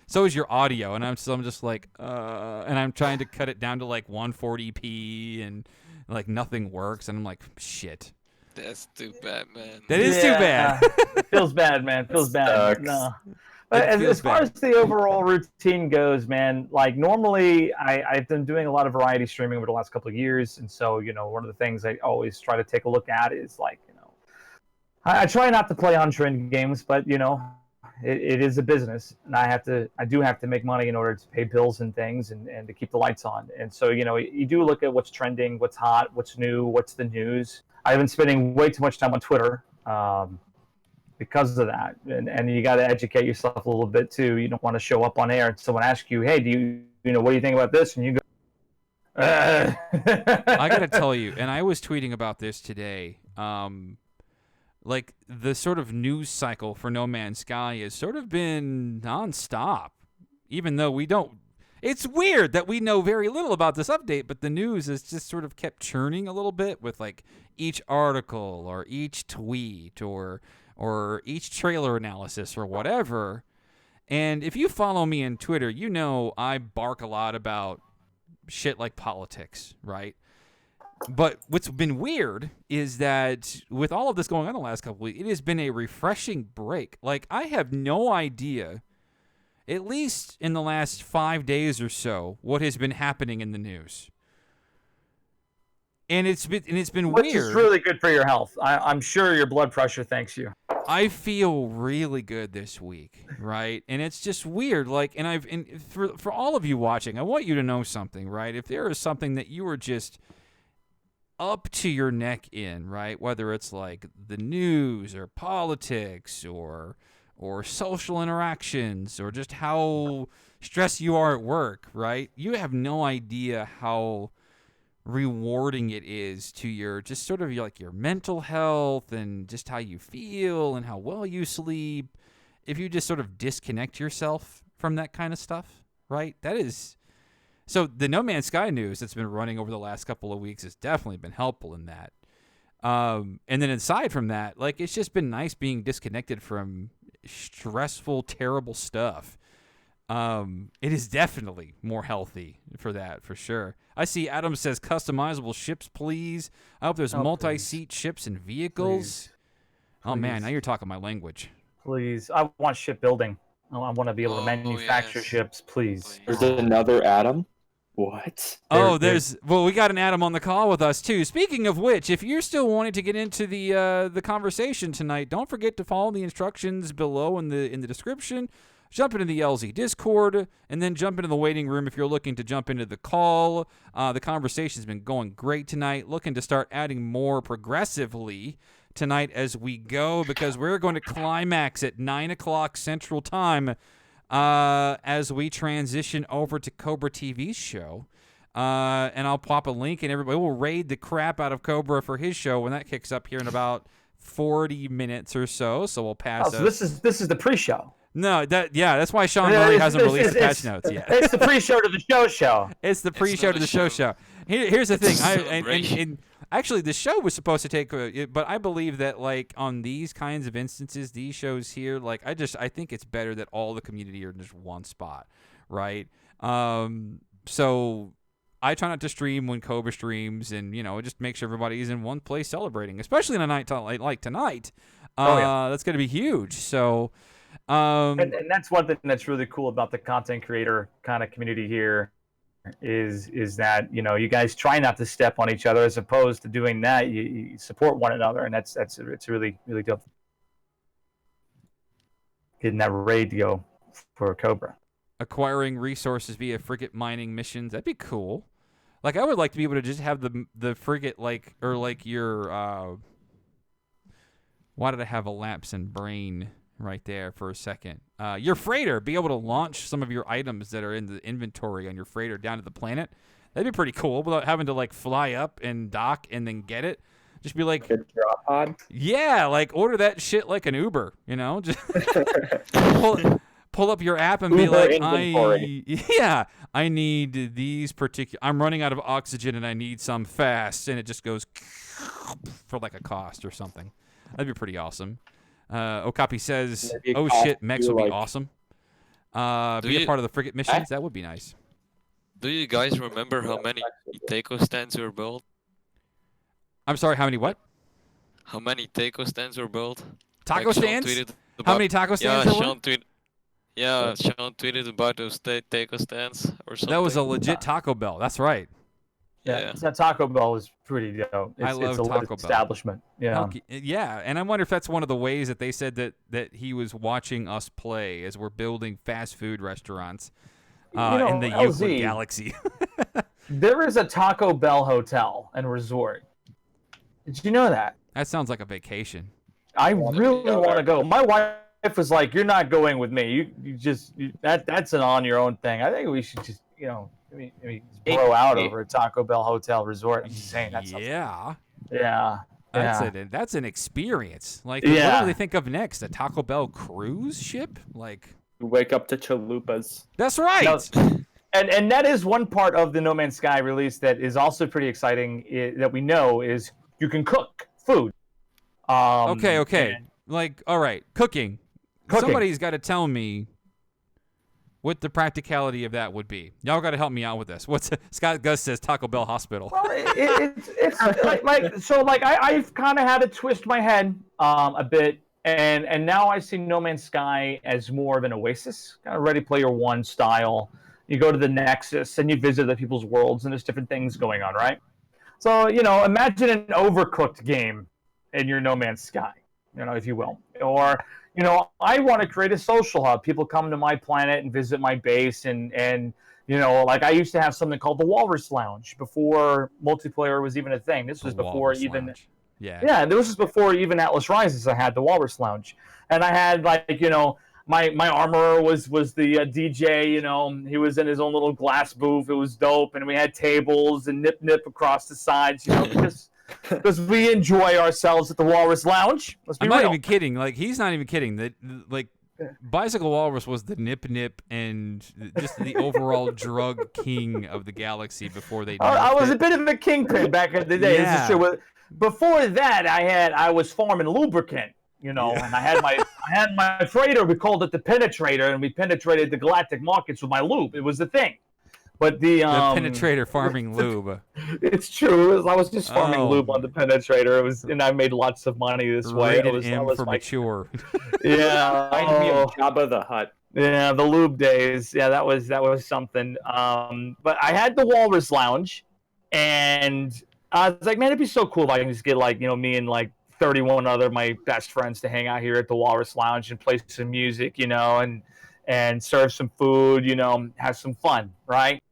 so is your audio, and I'm just like and I'm trying to cut it down to 140p, and nothing works, and I'm like, shit. That's too bad, man. That is too bad. Feels bad, man. Feels bad. No. But as far as the overall routine goes, man, normally I've been doing a lot of variety streaming over the last couple of years, and so one of the things I always try to take a look at is I try not to play on trend games, but it is a business, and I do have to make money in order to pay bills and things, and to keep the lights on. And so you do look at what's trending, what's hot, what's new, what's the news. I've been spending way too much time on Twitter because of that, and you got to educate yourself a little bit too. You don't want to show up on air and someone asks you, hey, what do you think about this? And you go, I got to tell you, and I was tweeting about this today. The sort of news cycle for No Man's Sky has sort of been nonstop, even though we don't. It's weird that we know very little about this update, but the news has just sort of kept churning a little bit with each article or each tweet or each trailer analysis or whatever. And if you follow me on Twitter, I bark a lot about shit like politics, right? But what's been weird is that with all of this going on the last couple of weeks, it has been a refreshing break. I have no idea, at least in the last 5 days or so, what has been happening in the news. And it's been Which weird. is really good for your health. I'm sure your blood pressure thanks you. I feel really good this week, right? And it's just weird. And for all of you watching, I want you to know something, right? If there is something that you are just up to your neck in, right? Whether it's the news or politics or social interactions or just how stressed you are at work, right? You have no idea how rewarding it is to your just sort of your mental health and just how you feel and how well you sleep if you just sort of disconnect yourself from that kind of stuff, right? That is. So the No Man's Sky news that's been running over the last couple of weeks has definitely been helpful in that. And then aside from that, it's just been nice being disconnected from stressful, terrible stuff. It is definitely more healthy for that, for sure. I see Adam says customizable ships, please. I hope there's multi-seat ships and vehicles. Please. Oh, man, now you're talking my language. Please. I want shipbuilding. I want to be able to manufacture ships, please. There's another Adam? What? We got an Adam on the call with us too. Speaking of which, if you're still wanting to get into the conversation tonight, don't forget to follow the instructions below in the description. jump into the LZ Discord, and then jump into the waiting room if you're looking to jump into the call. The conversation's been going great tonight. Looking to start adding more progressively tonight as we go, because we're going to climax at 9 o'clock Central Time as we transition over to Cobra TV's show. And I'll pop a link, and everybody will raid the crap out of Cobra for his show when that kicks up here in about 40 minutes or so. So we'll pass. So this is the pre-show. No, that's why Sean Murray hasn't released the patch notes yet. It's the pre-show to the show. It's the pre-show to the show. Here's the thing. And actually, the show was supposed to take, but I believe that like on these kinds of instances, these shows here, like I think it's better that all the community are in just one spot, right? So I try not to stream when Cobra streams, and just make sure everybody's in one place celebrating, especially on a night like tonight. That's going to be huge. So. And that's one thing that's really cool about the content creator kind of community here is that you guys try not to step on each other, as opposed to doing that you support one another, and it's really dope getting that raid to go for Cobra. Acquiring resources via frigate mining missions, that'd be cool. Like I would like to be able to just have the frigate your why did I have a lapse in brain right there for a second? Your freighter, be able to launch some of your items that are in the inventory on your freighter down to the planet. That'd be pretty cool without having to like fly up and dock and then get it. Just be like, drop pod. Yeah, like order that shit like an Uber, just pull up your app and Uber be like, I need these particular. I'm running out of oxygen and I need some fast, and it just goes for like a cost or something. That'd be pretty awesome. Okapi says, "Oh shit, mechs would be awesome. Be a part of the frigate missions. That would be nice." Do you guys remember how many taco stands were built? I'm sorry, how many what? How many taco stands were built? Taco stands? How many taco stands there were? Sean tweeted about those taco stands or something. That was a legit Taco Bell. That's right. Yeah. That Taco Bell is pretty dope. I love it's a Taco Bell establishment. Yeah. Yeah, and I wonder if that's one of the ways that they said that he was watching us play as we're building fast food restaurants in the Euclid Galaxy. There is a Taco Bell hotel and resort. Did you know that? That sounds like a vacation. I really want to go. My wife was like, "You're not going with me. That's an on your own thing. I think we should just blow out over a Taco Bell hotel resort." I'm just saying that's yeah. That's an experience. Like, what do they think of next? A Taco Bell cruise ship? Like, you wake up to chalupas. That's right. And that is one part of the No Man's Sky release that is also pretty exciting. That we know is you can cook food. Okay. Like, all right, cooking. Somebody's got to tell me what the practicality of that would be. Y'all got to help me out with this. Scott Gus says Taco Bell Hospital. Well, it's I've kind of had to twist my head a bit, and now I see No Man's Sky as more of an oasis, kind of Ready Player One style. You go to the Nexus and you visit the people's worlds, and there's different things going on, right? So imagine an overcooked game in your No Man's Sky, if you will, or. I want to create a social hub. People come to my planet and visit my base, and like I used to have something called the Walrus Lounge before multiplayer was even a thing. This was before even Lounge. this was before even Atlas Rises. I had the Walrus Lounge, and I had my armorer was the DJ. He was in his own little glass booth. It was dope, and we had tables and nip across the sides. Because we enjoy ourselves at the Walrus Lounge. Let's be I'm real. not even kidding. Like, he's not even kidding. That Bicycle Walrus was the nip and just the overall drug king of the galaxy before they. I was a bit of a kingpin back in the day. Yeah. This is true. Before that, I was farming lubricant. And I had my freighter. We called it the Penetrator, and we penetrated the galactic markets with my lube. It was the thing. But the Penetrator farming lube. It's true. I was just farming lube on the Penetrator. And I made lots of money this way. Rated M for mature. Yeah. Jabba the Hutt. Yeah, the lube days. Yeah, that was something. But I had the Walrus Lounge, and I was like, man, it'd be so cool if I can just get me and 31 other my best friends to hang out here at the Walrus Lounge and play some music, and and serve some food, have some fun, right?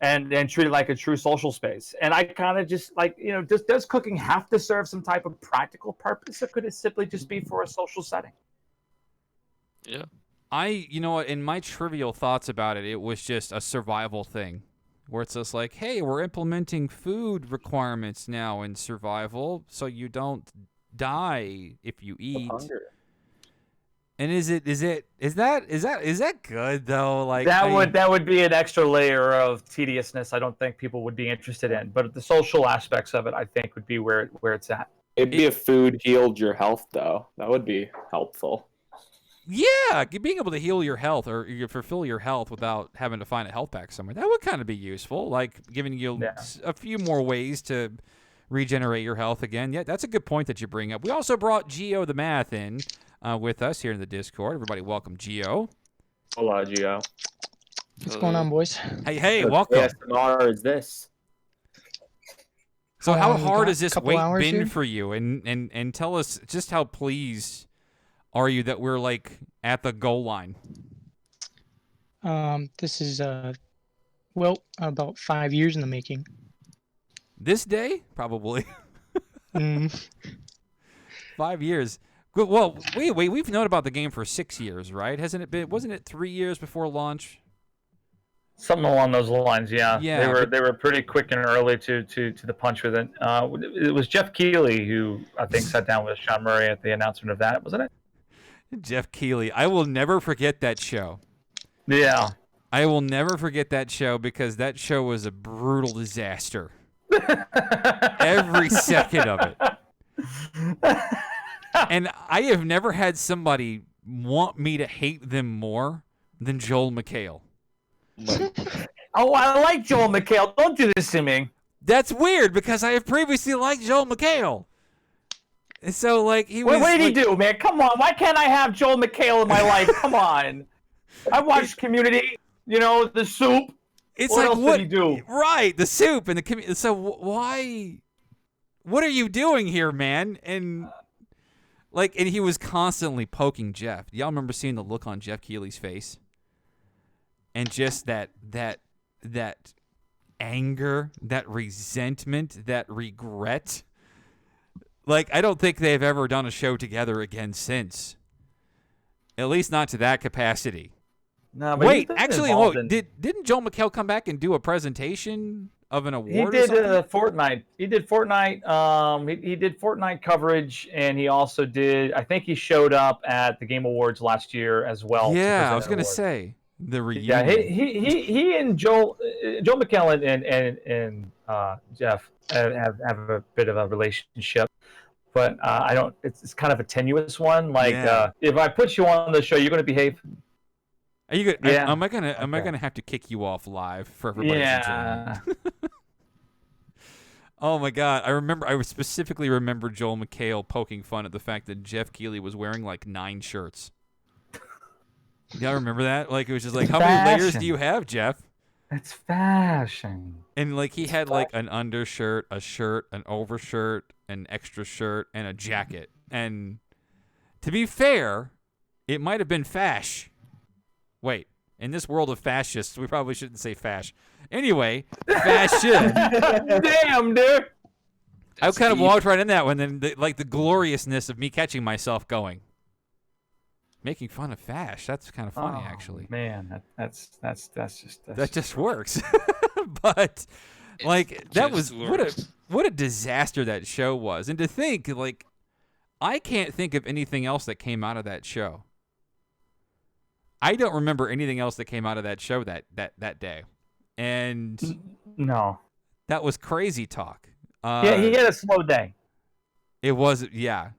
And treat it like a true social space. And I kind of just like, does cooking have to serve some type of practical purpose, or could it simply just be for a social setting? Yeah. In my trivial thoughts about it, it was just a survival thing. Where it's just like, hey, we're implementing food requirements now in survival, so you don't die if you eat. Hunger. And is that good though? Like that would be an extra layer of tediousness I don't think people would be interested in. But the social aspects of it, I think, would be where it's at. It'd be if food healed your health, though. That would be helpful. Yeah, being able to heal your health or fulfill your health without having to find a health pack somewhere, that would kind of be useful. Like giving you a few more ways to regenerate your health again. Yeah, that's a good point that you bring up. We also brought Geo the Math in with us here in the Discord. Everybody welcome Geo. Hola, Gio. What's going on, boys? Hey, What welcome. ASMR is this? So how long we hard got? has this Couple wait hours been here? for you? And tell us just how pleased are you that we're like at the goal line? This is about 5 years in the making. This day? Probably. Mm, 5 years. Good. Well, wait, we've known about the game for 6 years, right? Wasn't it 3 years before launch? Something along those lines, yeah. Yeah, They were pretty quick and early to the punch with it. It was Jeff Keighley who I think sat down with Sean Murray at the announcement of that, wasn't it? Jeff Keighley. I will never forget that show. Yeah. I will never forget that show because that show was a brutal disaster. Every second of it. And I have never had somebody want me to hate them more than Joel McHale. Oh, I like Joel McHale. Don't do this to me. That's weird because I have previously liked Joel McHale. And so, like, he was. What did he do, man? Come on. Why can't I have Joel McHale in my life? Come on. I watched Community, The Soup. It's What like, else what did he do? Right, the soup and the community. So why? What are you doing here, man? And he was constantly poking Jeff. Y'all remember seeing the look on Jeff Keighley's face, and just that anger, that resentment, that regret. Like, I don't think they've ever done a show together again since. At least not to that capacity. No, but Wait, actually, didn't Joel McHale come back and do a presentation of an award? He did or something? Fortnite. He did Fortnite. He did Fortnite coverage, and he also did. I think he showed up at the Game Awards last year as well. Yeah, I was gonna say the reunion. Yeah, he and Joel McHale and Jeff have a bit of a relationship, but I don't. It's kind of a tenuous one. Like, if I put you on the show, you're going to behave. Are you good? Yeah. Am I gonna Okay. have to kick you off live for everybody to join? Oh my God! I specifically remember Joel McHale poking fun at the fact that Jeff Keighley was wearing like 9 shirts. Y'all remember that? Like, it was just like, how many layers do you have, Jeff? It's fashion. And like, he had like an undershirt, a shirt, an overshirt, an extra shirt, and a jacket. And to be fair, it might have been fash. Wait, in this world of fascists, we probably shouldn't say fash. Anyway, fashion. Damn, dude. I kind of walked right in that one, then the gloriousness of me catching myself going, making fun of fash. That's kind of funny, actually. Man, that just works. But like, that just was what a disaster that show was. And to think, like, I can't think of anything else that came out of that show. I don't remember anything else that came out of that show that day. And no. that was crazy talk. Yeah, he had a slow day. It was, yeah.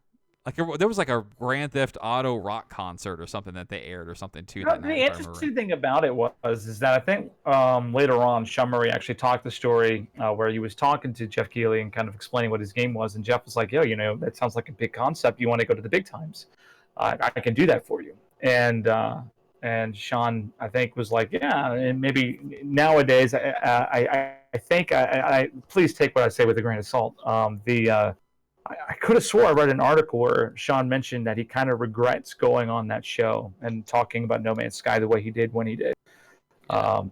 Like, there was like a Grand Theft Auto rock concert or something that they aired or something too. That night, The interesting thing about it is that I think later on, Sean Murray actually talked the story where he was talking to Jeff Keighley and kind of explaining what his game was, and Jeff was like, "Yo, that sounds like a big concept. You want to go to the big times? I can do that for you." And Sean, I think, was like, "Yeah." And maybe nowadays, I think, please take what I say with a grain of salt. I could have swore I read an article where Sean mentioned that he kind of regrets going on that show and talking about No Man's Sky the way he did when he did. I'm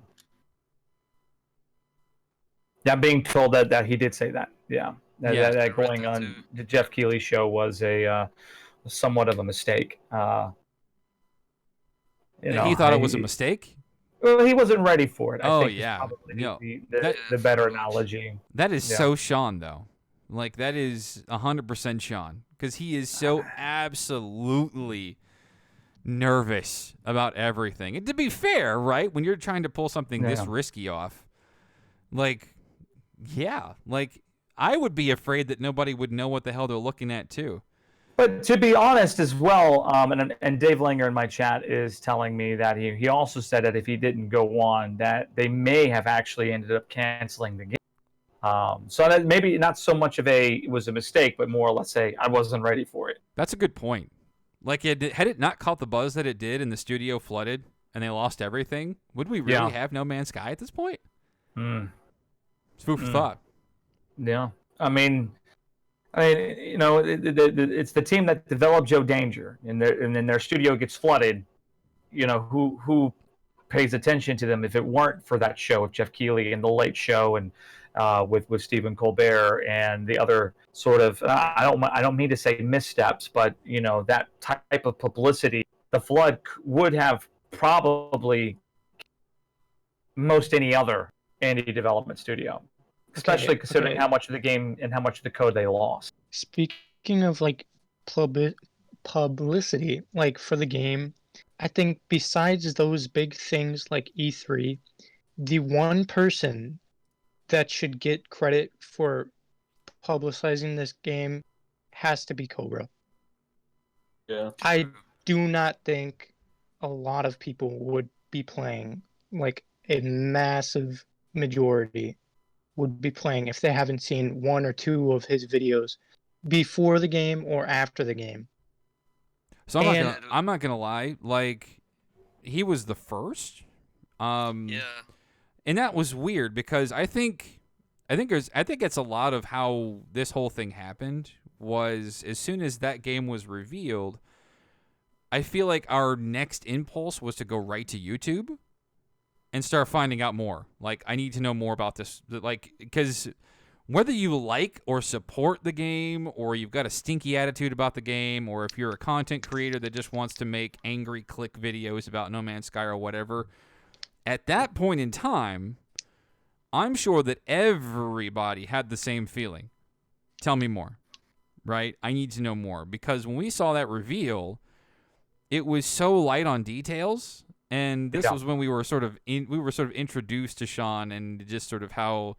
being told that he did say that. Yeah, that going on the Jeff Keighley show was a somewhat of a mistake. He thought it was a mistake? Well, he wasn't ready for it. I think yeah. Probably the better analogy. That is so Sean, though. Like, that is 100% Sean. Because he is so absolutely nervous about everything. And to be fair, right, when you're trying to pull something this risky off, like, like, I would be afraid that nobody would know what the hell they're looking at, too. But to be honest as well, and Dave Langer in my chat is telling me that he also said that if he didn't go on, that they may have actually ended up canceling the game. So that maybe not so much of it was a mistake, but more, let's say, I wasn't ready for it. That's a good point. Like, had it not caught the buzz that it did and the studio flooded and they lost everything, would we really have No Man's Sky at this point? It's food for thought. Yeah. I mean, you know, it's the team that developed Joe Danger, and then their studio gets flooded. You know, who pays attention to them if it weren't for that show with Jeff Keighley and The Late Show and with Stephen Colbert and the other sort of I don't mean to say missteps, but you know, that type of publicity, the flood would have probably most any other indie development studio. Especially considering how much of the game and how much of the code they lost. Speaking of like publicity, like for the game, I think besides those big things like E3, the one person that should get credit for publicizing this game has to be Cobra. Yeah. I do not think a lot of people would be playing, like a massive majority would be playing if they haven't seen one or two of his videos before the game or after the game. So I'm not gonna lie, like, he was the first. And that was weird because I think it's a lot of how this whole thing happened was as soon as that game was revealed, I feel like our next impulse was to go right to YouTube and start finding out more. Like, I need to know more about this. Like, because whether you like or support the game, or you've got a stinky attitude about the game, or if you're a content creator that just wants to make angry click videos about No Man's Sky or whatever, at that point in time, I'm sure that everybody had the same feeling. Tell me more, right? I need to know more. Because when we saw that reveal, it was so light on details. And this was when we were sort of introduced to Sean and just sort of how,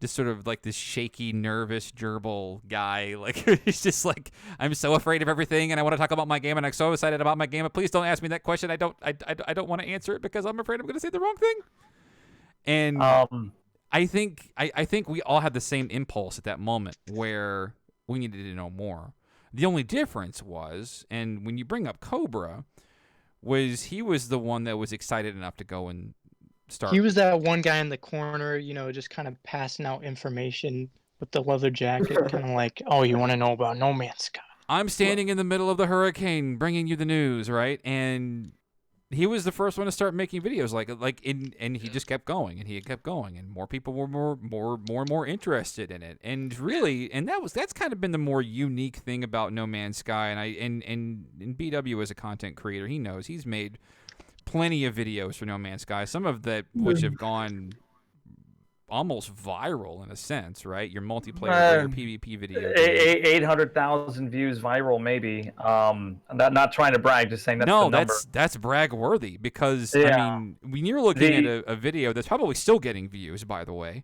just sort of like this shaky, nervous, gerbil guy. Like, he's just like, I'm so afraid of everything, and I want to talk about my game, and I'm so excited about my game. But please don't ask me that question. I don't want to answer it because I'm afraid I'm going to say the wrong thing. And I think we all had the same impulse at that moment where we needed to know more. The only difference was, and when you bring up Cobra, was he was the one that was excited enough to go and start. He was that one guy in the corner, you know, just kind of passing out information with the leather jacket, kind of like, oh, you want to know about No Man's Sky? I'm standing in the middle of the hurricane bringing you the news, right? And he was the first one to start making videos and he just kept going and he kept going and more people were more and more interested in it. And really, and that's kind of been the more unique thing about No Man's Sky. And BW as a content creator, he knows he's made plenty of videos for No Man's Sky, some of that which have gone almost viral in a sense, right? Your multiplayer PvP video. 800,000 views viral, maybe. Not trying to brag, just saying that's the number. That's brag worthy because I mean, when you're looking at a video that's probably still getting views, by the way.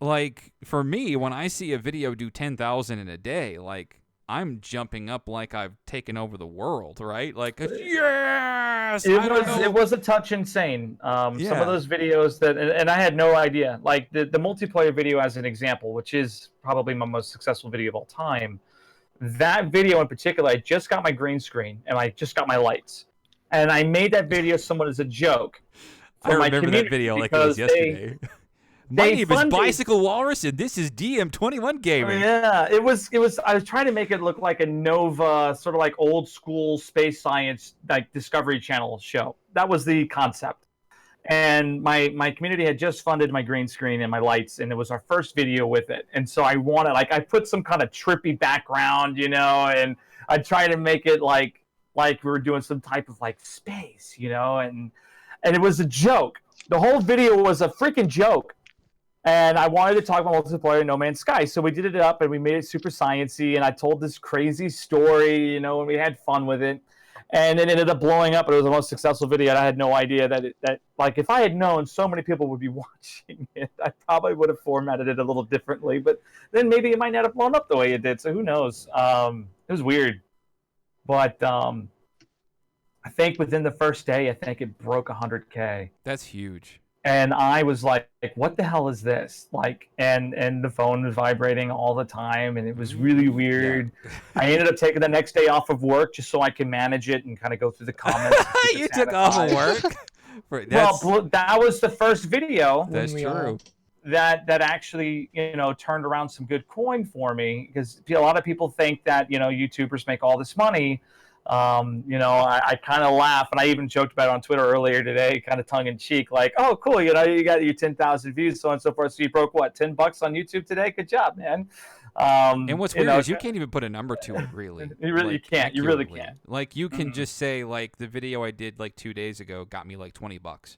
Like for me, when I see a video do 10,000 in a day, like I'm jumping up like I've taken over the world, right? Like, yes! It was a touch insane. Some of those videos and I had no idea. Like the multiplayer video as an example, which is probably my most successful video of all time. That video in particular, I just got my green screen and I just got my lights. And I made that video somewhat as a joke. I remember that video like it was yesterday. My They name is funded- Bicycle Walrus, and this is DM21 Gaming. Yeah, it was. I was trying to make it look like a Nova, sort of like old school space science, like Discovery Channel show. That was the concept. And my community had just funded my green screen and my lights, and it was our first video with it. And so I wanted, like, I put some kind of trippy background, and I tried to make it like we were doing some type of like space, and it was a joke. The whole video was a freaking joke. And I wanted to talk about multiplayer in No Man's Sky. So we did it up and we made it super sciencey, and I told this crazy story, and we had fun with it. And it ended up blowing up, and it was the most successful video. And I had no idea that like, if I had known so many people would be watching it, I probably would have formatted it a little differently. But then maybe it might not have blown up the way it did. So who knows? It was weird. But I think within the first day, I think it broke 100K. That's huge. And I was like, what the hell is this? Like, and the phone was vibrating all the time, and it was really weird. Yeah. I ended up taking the next day off of work just so I can manage it and kind of go through the comments. You took off of work? Well, that was the first video. That's true. That actually, turned around some good coin for me, because a lot of people think that, YouTubers make all this money. I kind of laugh, and I even joked about it on Twitter earlier today, kind of tongue in cheek, like, oh, cool, you got your 10,000 views, so on and so forth. So you broke what, $10 on YouTube today? Good job, man. And what's weird is you can't even put a number to it, really. You really can't. You really can't. Like, you can just say, like, the video I did like 2 days ago got me like $20,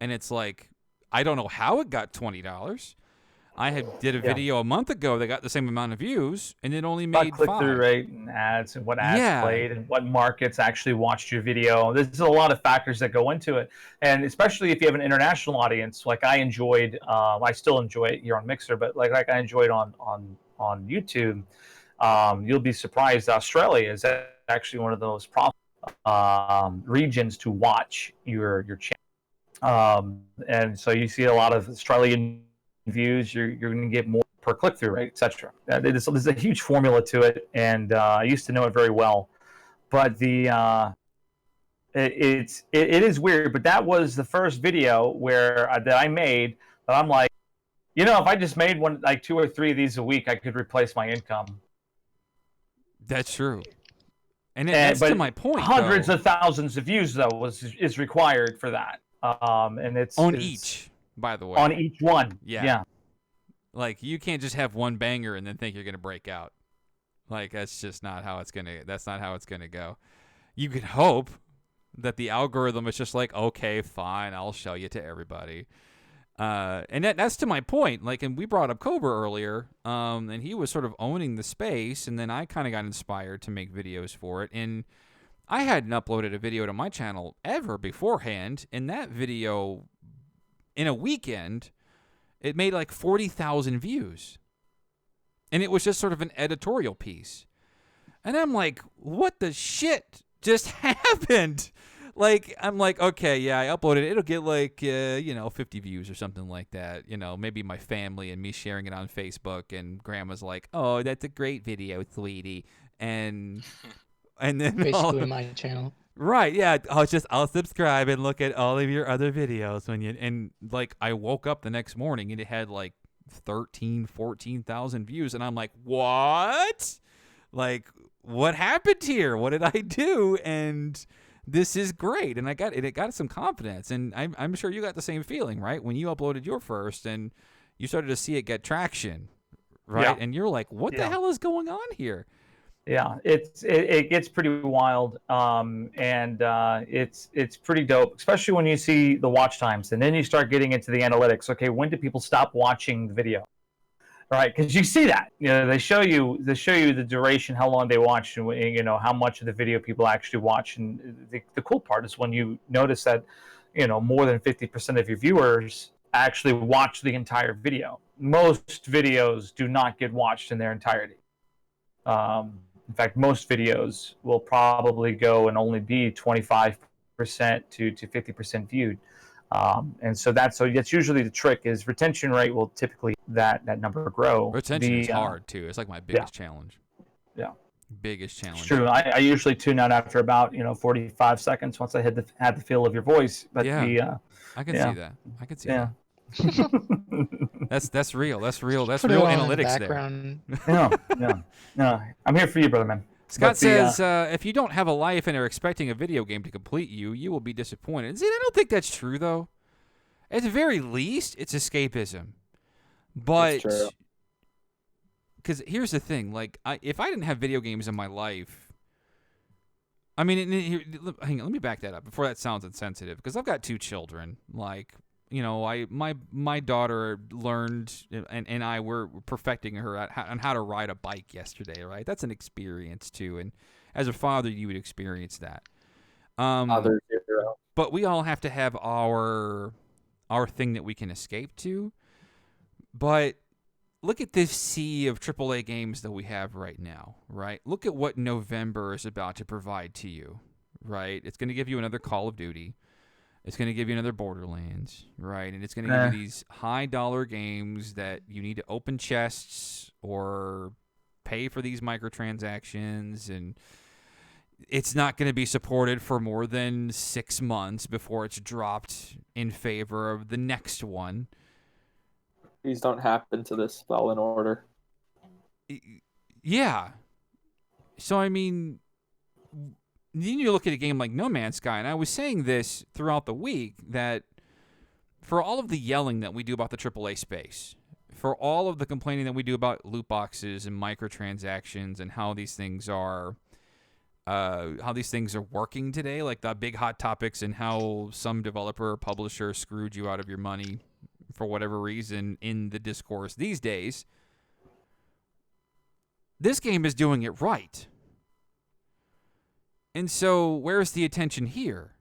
and it's like, I don't know how it got $20. I did a video a month ago that got the same amount of views, and it only made click-through 5. rate and ads, and what ads played, and what markets actually watched your video. There's a lot of factors that go into it, and especially if you have an international audience, like I enjoyed. I still enjoy it here on Mixer, but like I enjoyed on YouTube. You'll be surprised. Australia is actually one of those regions to watch your channel, and so you see a lot of Australian views. You're going to get more per click-through rate, etc. There's a huge formula to it, and I used to know it very well. But it is weird. But that was the first video that I made that I'm like, if I just made one, like 2 or 3 of these a week, I could replace my income. That's true. And that's to my point. Hundreds of thousands of views though is required for that. And it's each. By the way, on each one. Yeah. Like, you can't just have one banger and then think you're gonna break out. Like, that's just not how it's gonna go. You could hope that the algorithm is just like, okay, fine, I'll show you to everybody. And that's to my point. Like, and we brought up Cobra earlier, and he was sort of owning the space, and then I kind of got inspired to make videos for it. And I hadn't uploaded a video to my channel ever beforehand, and that video, in a weekend, it made like 40,000 views. And it was just sort of an editorial piece. And I'm like, what the shit just happened? Like, I'm like, okay, yeah, I uploaded it. It'll get like, 50 views or something like that. Maybe my family and me sharing it on Facebook. And Grandma's like, oh, that's a great video, sweetie. And then basically my channel. Right, yeah. I'll subscribe and look at all of your other videos and like, I woke up the next morning and it had like 14,000 views, and I'm like, what? Like, what happened here? What did I do? And this is great. And it got some confidence, and I'm sure you got the same feeling, right? When you uploaded your first and you started to see it get traction, right? Yeah. And you're like, what the hell is going on here? Yeah, it gets pretty wild, and it's pretty dope, especially when you see the watch times, and then you start getting into the analytics. Okay, when do people stop watching the video? All right, because you see that, they show you the duration, how long they watch, and how much of the video people actually watch. And the cool part is when you notice that, more than 50% of your viewers actually watch the entire video. Most videos do not get watched in their entirety. In fact, most videos will probably go and only be 25% to 50% viewed. And so that's usually the trick, is retention rate will typically that number grow. Retention is hard too. It's like my biggest challenge. Yeah. Biggest challenge. It's true. I usually tune out after about 45 seconds once I had the feel of your voice. But I can see that. I can see that. That's real. That's real. That's Put it real on in the analytics there. background. No, I'm here for you, brother man. Scott But the, says, if you don't have a life and are expecting a video game to complete you, you will be disappointed. See, I don't think that's true, though. At the very least, it's escapism. But, That's true. because here's the thing, like, if I didn't have video games in my life, I mean, hang on, let me back that up before that sounds insensitive, because I've got 2 children. Like, you know, my daughter learned, and I were perfecting her on how to ride a bike yesterday, right? That's an experience, too, and as a father, you would experience that. Other hero. But we all have to have our thing that we can escape to. But look at this sea of AAA games that we have right now, right? Look at what November is about to provide to you, right? It's going to give you another Call of Duty. It's going to give you another Borderlands, right? And it's going to give you these high-dollar games that you need to open chests or pay for these microtransactions, and it's not going to be supported for more than 6 months before it's dropped in favor of the next one. These don't happen to this well in order. Yeah. So, I mean, then you look at a game like No Man's Sky, and I was saying this throughout the week, that for all of the yelling that we do about the AAA space, for all of the complaining that we do about loot boxes and microtransactions and how these things are working today, like the big hot topics and how some developer or publisher screwed you out of your money for whatever reason in the discourse these days, this game is doing it right. And so where's the attention here,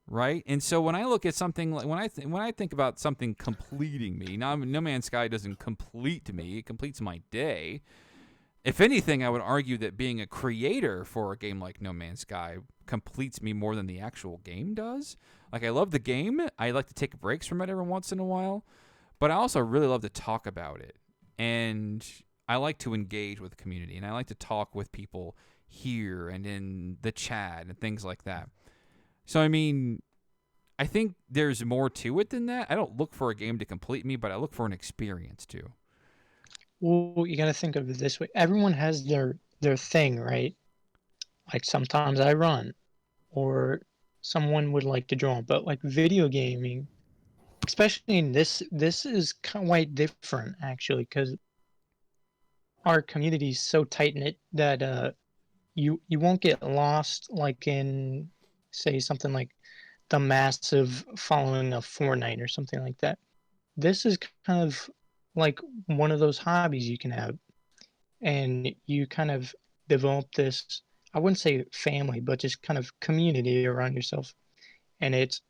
right? And so when I look at something, like when I think about something completing me, now No Man's Sky doesn't complete me, it completes my day. If anything, I would argue that being a creator for a game like No Man's Sky completes me more than the actual game does. Like, I love the game. I like to take breaks from it every once in a while. But I also really love to talk about it. And I like to engage with the community. And I like to talk with people here and in the chat and things like that. So, I mean, I think there's more to it than that. I don't look for a game to complete me, but I look for an experience too. Well, you got to think of it this way. Everyone has their thing, right? Like sometimes I run, or someone would like to draw. But like video gaming, especially in this is quite different actually, because our community is so tight knit that you won't get lost like in, say, something like the massive following of Fortnite or something like that. This is kind of like one of those hobbies you can have, and you kind of develop this, I wouldn't say family, but just kind of community around yourself. And it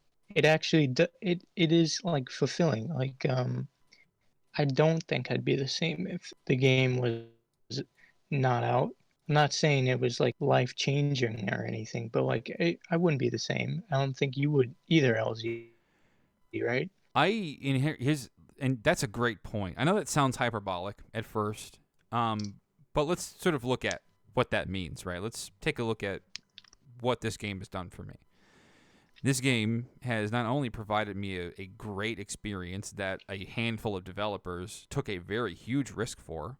actually it is like fulfilling. Like I don't think I'd be the same if the game was not out. I'm not saying it was like life changing or anything, but like I wouldn't be the same. I don't think you would either, LZ, right? I inherit his, and that's a great point. I know that sounds hyperbolic at first, but let's sort of look at what that means, right? Let's take a look at what this game has done for me. This game has not only provided me a great experience that a handful of developers took a very huge risk for,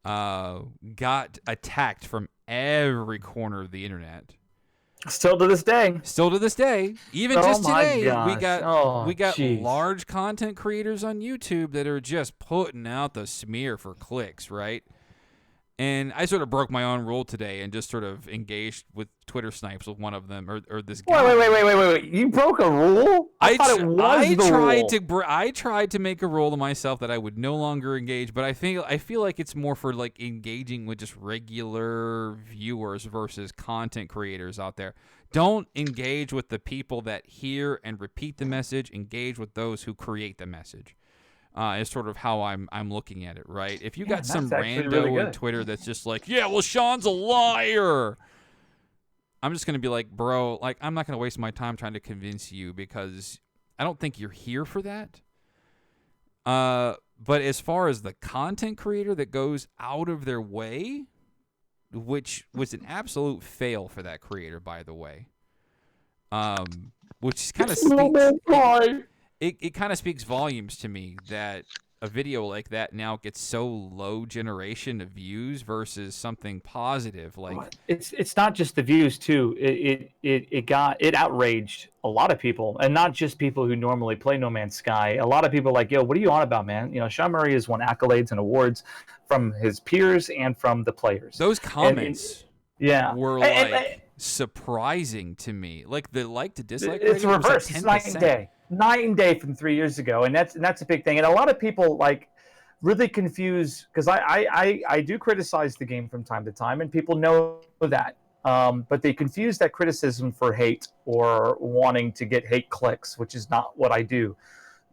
got attacked from every corner of the internet. Still to this day. Still to this day, even Oh just my today, we gosh. got Jeez. large content creators on YouTube that are just putting out the smear for clicks, right? And I sort of broke my own rule today and just sort of engaged with Twitter snipes with one of them, or this guy. Wait! You broke a rule? I thought it was the rule. I tried to make a rule to myself that I would no longer engage, but I feel like it's more for like engaging with just regular viewers versus content creators out there. Don't engage with the people that hear and repeat the message. Engage with those who create the message. Is sort of how I'm looking at it, right? If you got some rando really on Twitter that's just like, yeah, well, Sean's a liar, I'm just gonna be like, bro, like, I'm not gonna waste my time trying to convince you because I don't think you're here for that. But as far as the content creator that goes out of their way, which was an absolute fail for that creator, by the way, which kind of speaks. it kind of speaks volumes to me that a video like that now gets so low generation of views versus something positive. Like it's not just the views too. It outraged a lot of people, and not just people who normally play No Man's Sky. A lot of people like, yo, what are you on about, man? You know, Sean Murray has won accolades and awards from his peers and from the players. those comments yeah, were like surprising to me. Like the like to dislike it's rating was like reversed. It's night 10%. night and day from 3 years ago, and that's a big thing. And a lot of people like really confuse, because I do criticize the game from time to time, and people know that. But they confuse that criticism for hate or wanting to get hate clicks, which is not what I do.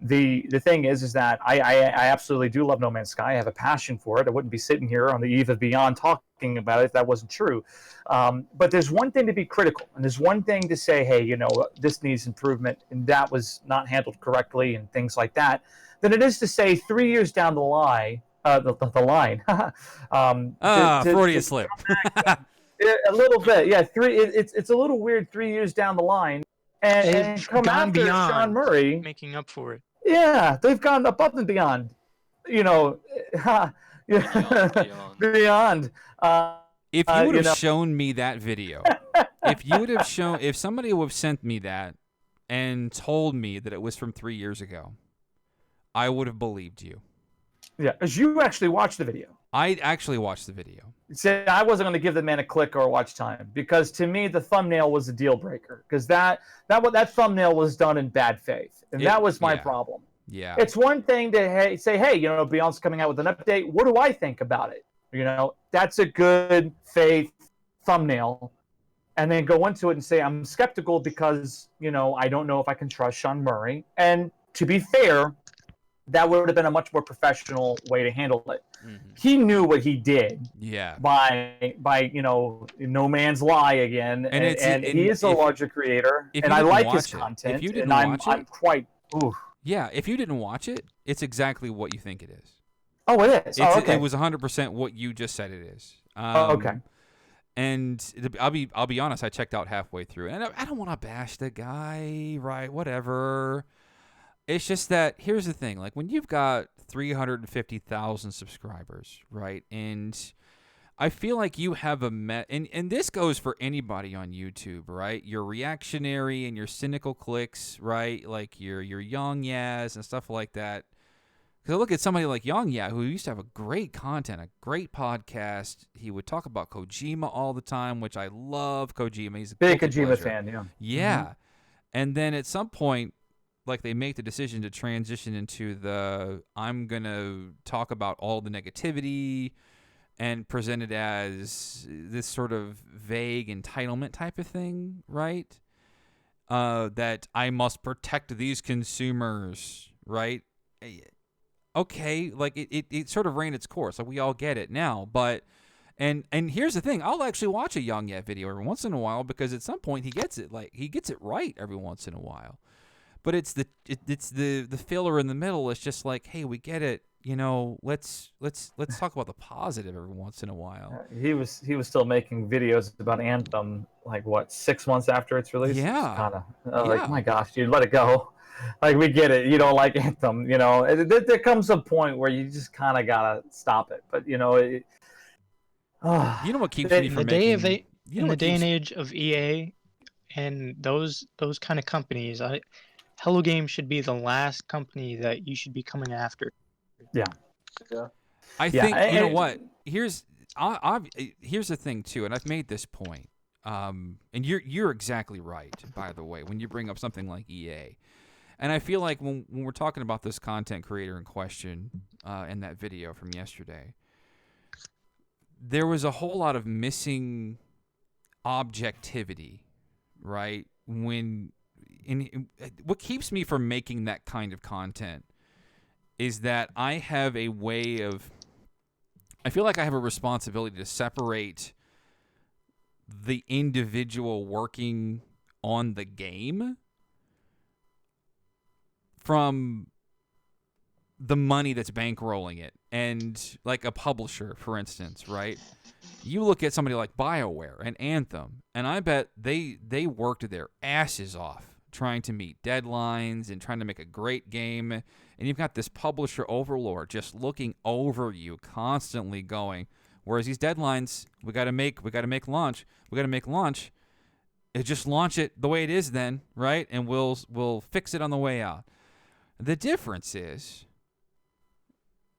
The thing is that I absolutely do love No Man's Sky. I have a passion for it. I wouldn't be sitting here on the eve of Beyond talking about it if that wasn't true. But there's one thing to be critical, and there's one thing to say, hey, you know, this needs improvement, and that was not handled correctly, and things like that, than it is to say 3 years down the line, the line. Freudian slip. A little bit, yeah. It's a little weird 3 years down the line, and They've come gone after beyond Sean Murray. making up for it. Yeah, they've gone above and beyond. You know, beyond. If you would you have know. shown me that video, if somebody would have sent me that and told me that it was from 3 years ago, I would have believed you. Yeah, because you actually watched the video. I actually watched the video. See, I wasn't going to give the man a click or a watch time, because to me the thumbnail was a deal breaker, because that thumbnail was done in bad faith, and that was my problem. Yeah. It's one thing to say, hey, you know, Beyond's coming out with an update. What do I think about it? You know, that's a good faith thumbnail. And then go into it and say, I'm skeptical because, you know, I don't know if I can trust Sean Murray. And to be fair, that would have been a much more professional way to handle it. Mm-hmm. He knew what he did. Yeah. By you know, No Man's Lie again. And he is a larger creator. And I like his content. If you didn't watch it, I'm quite... Ooh. Yeah, if you didn't watch it, it's exactly what you think it is. Oh, it is? Okay. It was 100% what you just said it is. Okay. And I'll be honest, I checked out halfway through, and I don't want to bash the guy, right? Whatever. It's just that here's the thing: like when you've got 350,000 subscribers, right? And I feel like you have and this goes for anybody on YouTube, right? Your reactionary and your cynical clicks, right? Like your Young Yaz and stuff like that. Because I look at somebody like Young Ya, who used to have a great content, a great podcast. He would talk about Kojima all the time, which I love Kojima. He's a big Kojima fan, yeah. Yeah. Mm-hmm. And then at some point, like they make the decision to transition into I'm going to talk about all the negativity and present it as this sort of vague entitlement type of thing, right? That I must protect these consumers, right? Okay, like it sort of ran its course. Like we all get it now, but and here's the thing: I'll actually watch a Young Yet video every once in a while because at some point he gets it. Like he gets it right every once in a while. But it's the filler in the middle. It's just like, hey, we get it. You know, let's talk about the positive every once in a while. He was still making videos about Anthem like what 6 months after its release. Yeah, kind of like, oh my gosh, dude, let it go. Like we get it, you don't like Anthem, you know. There comes a point where you just kind of gotta stop it. But you know, you know what keeps me from in the day and age of EA and those kind of companies, Hello Games should be the last company that you should be coming after. Yeah. I think you know what. Here's the thing too, and I've made this point. And you're exactly right, by the way, when you bring up something like EA. And I feel like when we're talking about this content creator in question in that video from yesterday, there was a whole lot of missing objectivity, right? What keeps me from making that kind of content is that I have a way of... I feel like I have a responsibility to separate the individual working on the game from the money that's bankrolling it. And like a publisher, for instance, right? You look at somebody like BioWare and Anthem, and I bet they worked their asses off trying to meet deadlines and trying to make a great game, and you've got this publisher overlord just looking over you, constantly going, whereas these deadlines, we got to make launch. Just launch it the way it is then, right? And we'll fix it on the way out. The difference is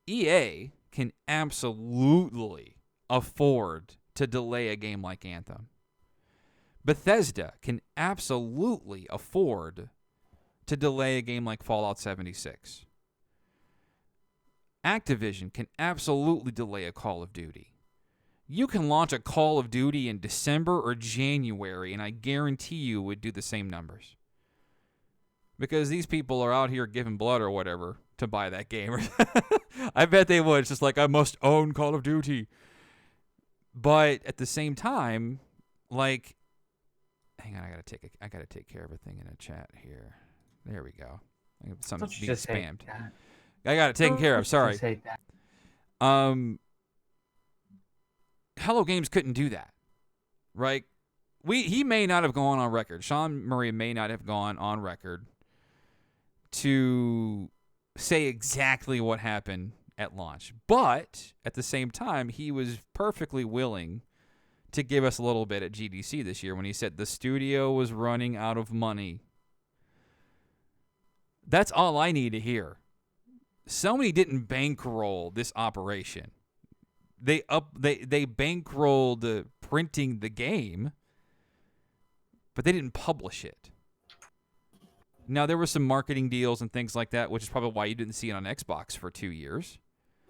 EA can absolutely afford to delay a game like Anthem. Bethesda can absolutely afford to delay a game like Fallout 76. Activision can absolutely delay a Call of Duty. You can launch a Call of Duty in December or January, and I guarantee you would do the same numbers. Because these people are out here giving blood or whatever to buy that game. I bet they would. It's just like, I must own Call of Duty. But at the same time, like, hang on, I gotta take care of a thing in a chat here. There we go. Something's being spammed. I got it taken care of. Sorry. Hello Games couldn't do that, right? He may not have gone on record. Sean Murray may not have gone on record to say exactly what happened at launch. But at the same time, he was perfectly willing to give us a little bit at GDC this year when he said the studio was running out of money. That's all I need to hear. Sony didn't bankroll this operation. They bankrolled printing the game, but they didn't publish it. Now, there were some marketing deals and things like that, which is probably why you didn't see it on Xbox for 2 years.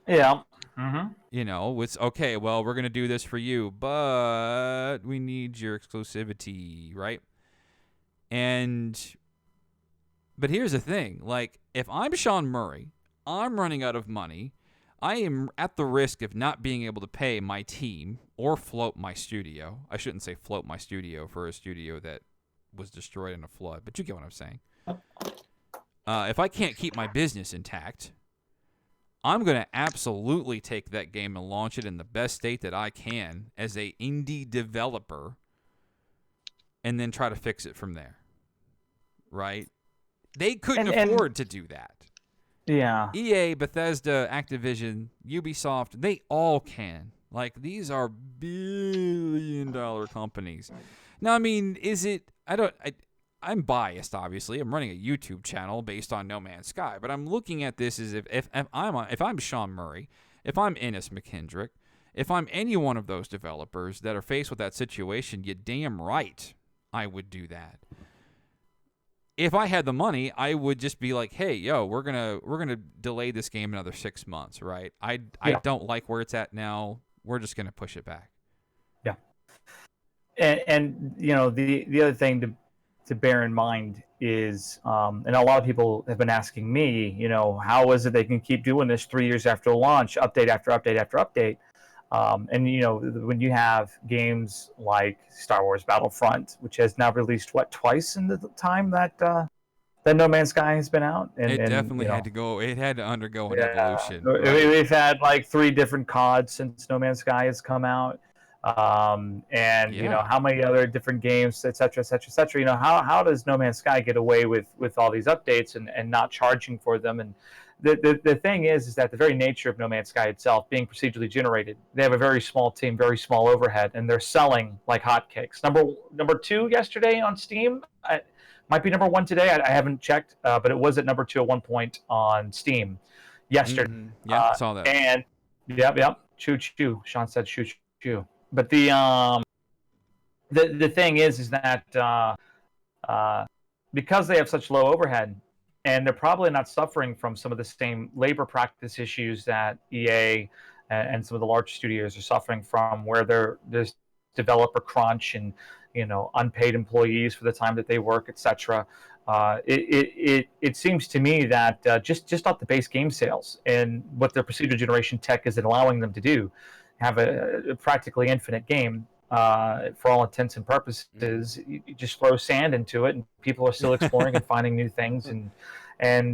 Yeah. Mm-hmm. You know, it's okay, well, we're going to do this for you, but we need your exclusivity, right? But here's the thing. Like, if I'm Sean Murray, I'm running out of money. I am at the risk of not being able to pay my team or float my studio. I shouldn't say float my studio for a studio that was destroyed in a flood, but you get what I'm saying. If I can't keep my business intact, I'm going to absolutely take that game and launch it in the best state that I can as a indie developer and then try to fix it from there. Right? They couldn't afford to do that. Yeah. EA, Bethesda, Activision, Ubisoft, they all can. Like, these are billion-dollar companies. Now, I mean, I'm biased, obviously. I'm running a YouTube channel based on No Man's Sky, but I'm looking at this as if I'm Sean Murray, if I'm Ennis McKendrick, if I'm any one of those developers that are faced with that situation, you're damn right I would do that. If I had the money, I would just be like, "Hey, yo, we're gonna delay this game another 6 months, right? I don't like where it's at now. We're just gonna push it back." Yeah. And you know, the other thing to bear in mind is, and a lot of people have been asking me, you know, how is it they can keep doing this 3 years after launch, update after update after update? And you know, when you have games like Star Wars Battlefront, which has now released twice in the time that No Man's Sky has been out, It definitely had to go. It had to undergo an evolution. Right? We've had like 3 different CODs since No Man's Sky has come out, and you know, how many other different games, et cetera, et cetera, et cetera. You know, how does No Man's Sky get away with all these updates and not charging for them? And the thing is that the very nature of No Man's Sky itself being procedurally generated, they have a very small team, very small overhead, and they're selling like hotcakes. Number 2 yesterday on Steam, might be number 1 today. I haven't checked, but it was at number 2 at one point on Steam yesterday. Mm-hmm. Yeah, I saw that. And yep, choo choo. Sean said choo choo. But the thing is that because they have such low overhead, and they're probably not suffering from some of the same labor practice issues that EA and some of the large studios are suffering from, where there's developer crunch and, you know, unpaid employees for the time that they work, etc. It seems to me that just off the base game sales and what their procedure generation tech is allowing them to do, have a practically infinite game. For all intents and purposes, you just throw sand into it, and people are still exploring and finding new things, and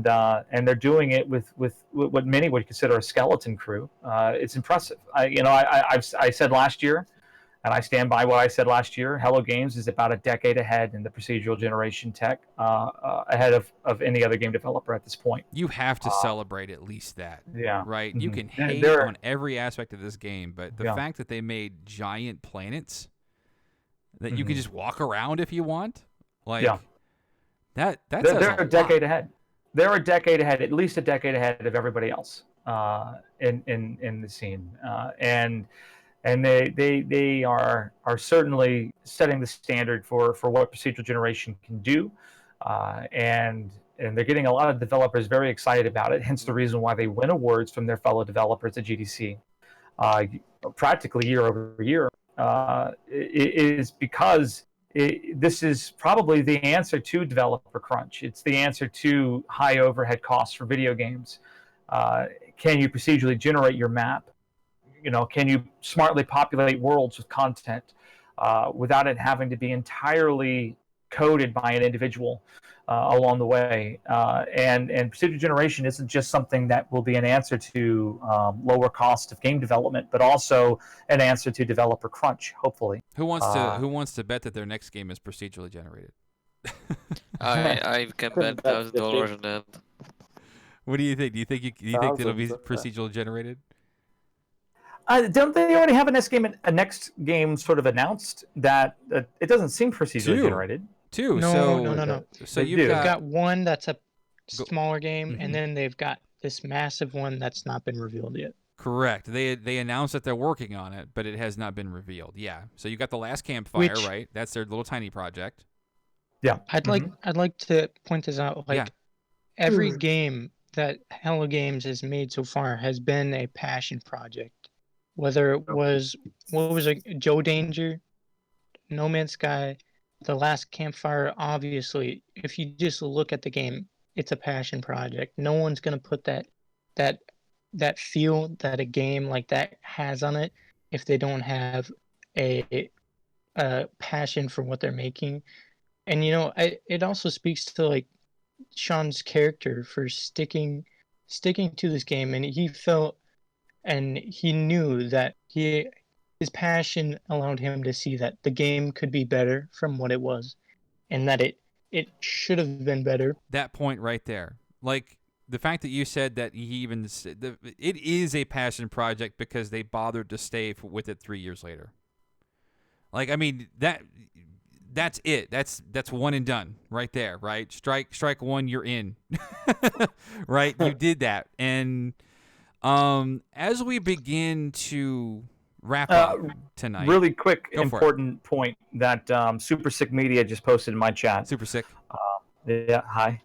they're doing it with what many would consider a skeleton crew. It's impressive. I said last year and I stand by what I said last year. Hello Games is about a decade ahead in the procedural generation tech, ahead of any other game developer at this point. You have to celebrate at least that. Yeah. Right? You can They're- hate they're- on every aspect of this game, but the Yeah. fact that they made giant planets that you can Mhm. just walk around if you want, like Yeah. that They're, says they're a a decade lot. ahead. They're a decade ahead, at least a decade ahead of everybody else in the scene, and they are certainly setting the standard for what procedural generation can do, and they're getting a lot of developers very excited about it. Hence the reason why they win awards from their fellow developers at GDC, practically year over year. It is because this is probably the answer to developer crunch. It's the answer to high overhead costs for video games. Can you procedurally generate your map? Can you smartly populate worlds with content without it having to be entirely coded by an individual along the way? And procedural generation isn't just something that will be an answer to lower cost of game development, but also an answer to developer crunch, hopefully. Who wants to bet that their next game is procedurally generated? I can bet $1,000 on that. What do you think? Do you think it'll be Thousands of that. procedural generated? Don't they already have a next game sort of announced that it doesn't seem procedurally Two. generated? Two. No, so no. So They you've do. They've got, got one that's a smaller game, Mhm. and then they've got this massive one that's not been revealed yet. correct. They announced that they're working on it, but it has not been revealed. Yeah. So you got the last campfire, Which- right? That's their little tiny project. Yeah. I'd like to point this out. Like Yeah. every game that Hello Games has made so far has been a passion project. Whether it was Joe Danger, No Man's Sky, The Last Campfire, obviously, if you just look at the game, it's a passion project. No one's gonna put that feel that a game like that has on it if they don't have a passion for what they're making. And it also speaks to like Sean's character for sticking to this game, and he felt and he knew that his passion allowed him to see that the game could be better from what it was, and that it should have been better. That point right there. Like the fact that you said that he even it is a passion project because they bothered to stay with it 3 years later. Like I mean that's it. That's one and done right there, right? Strike one, you're in. Right? You did that. And as we begin to wrap up tonight. Really quick, Go for it. important point that Super Sick Media just posted in my chat. Super sick. Yeah, hi.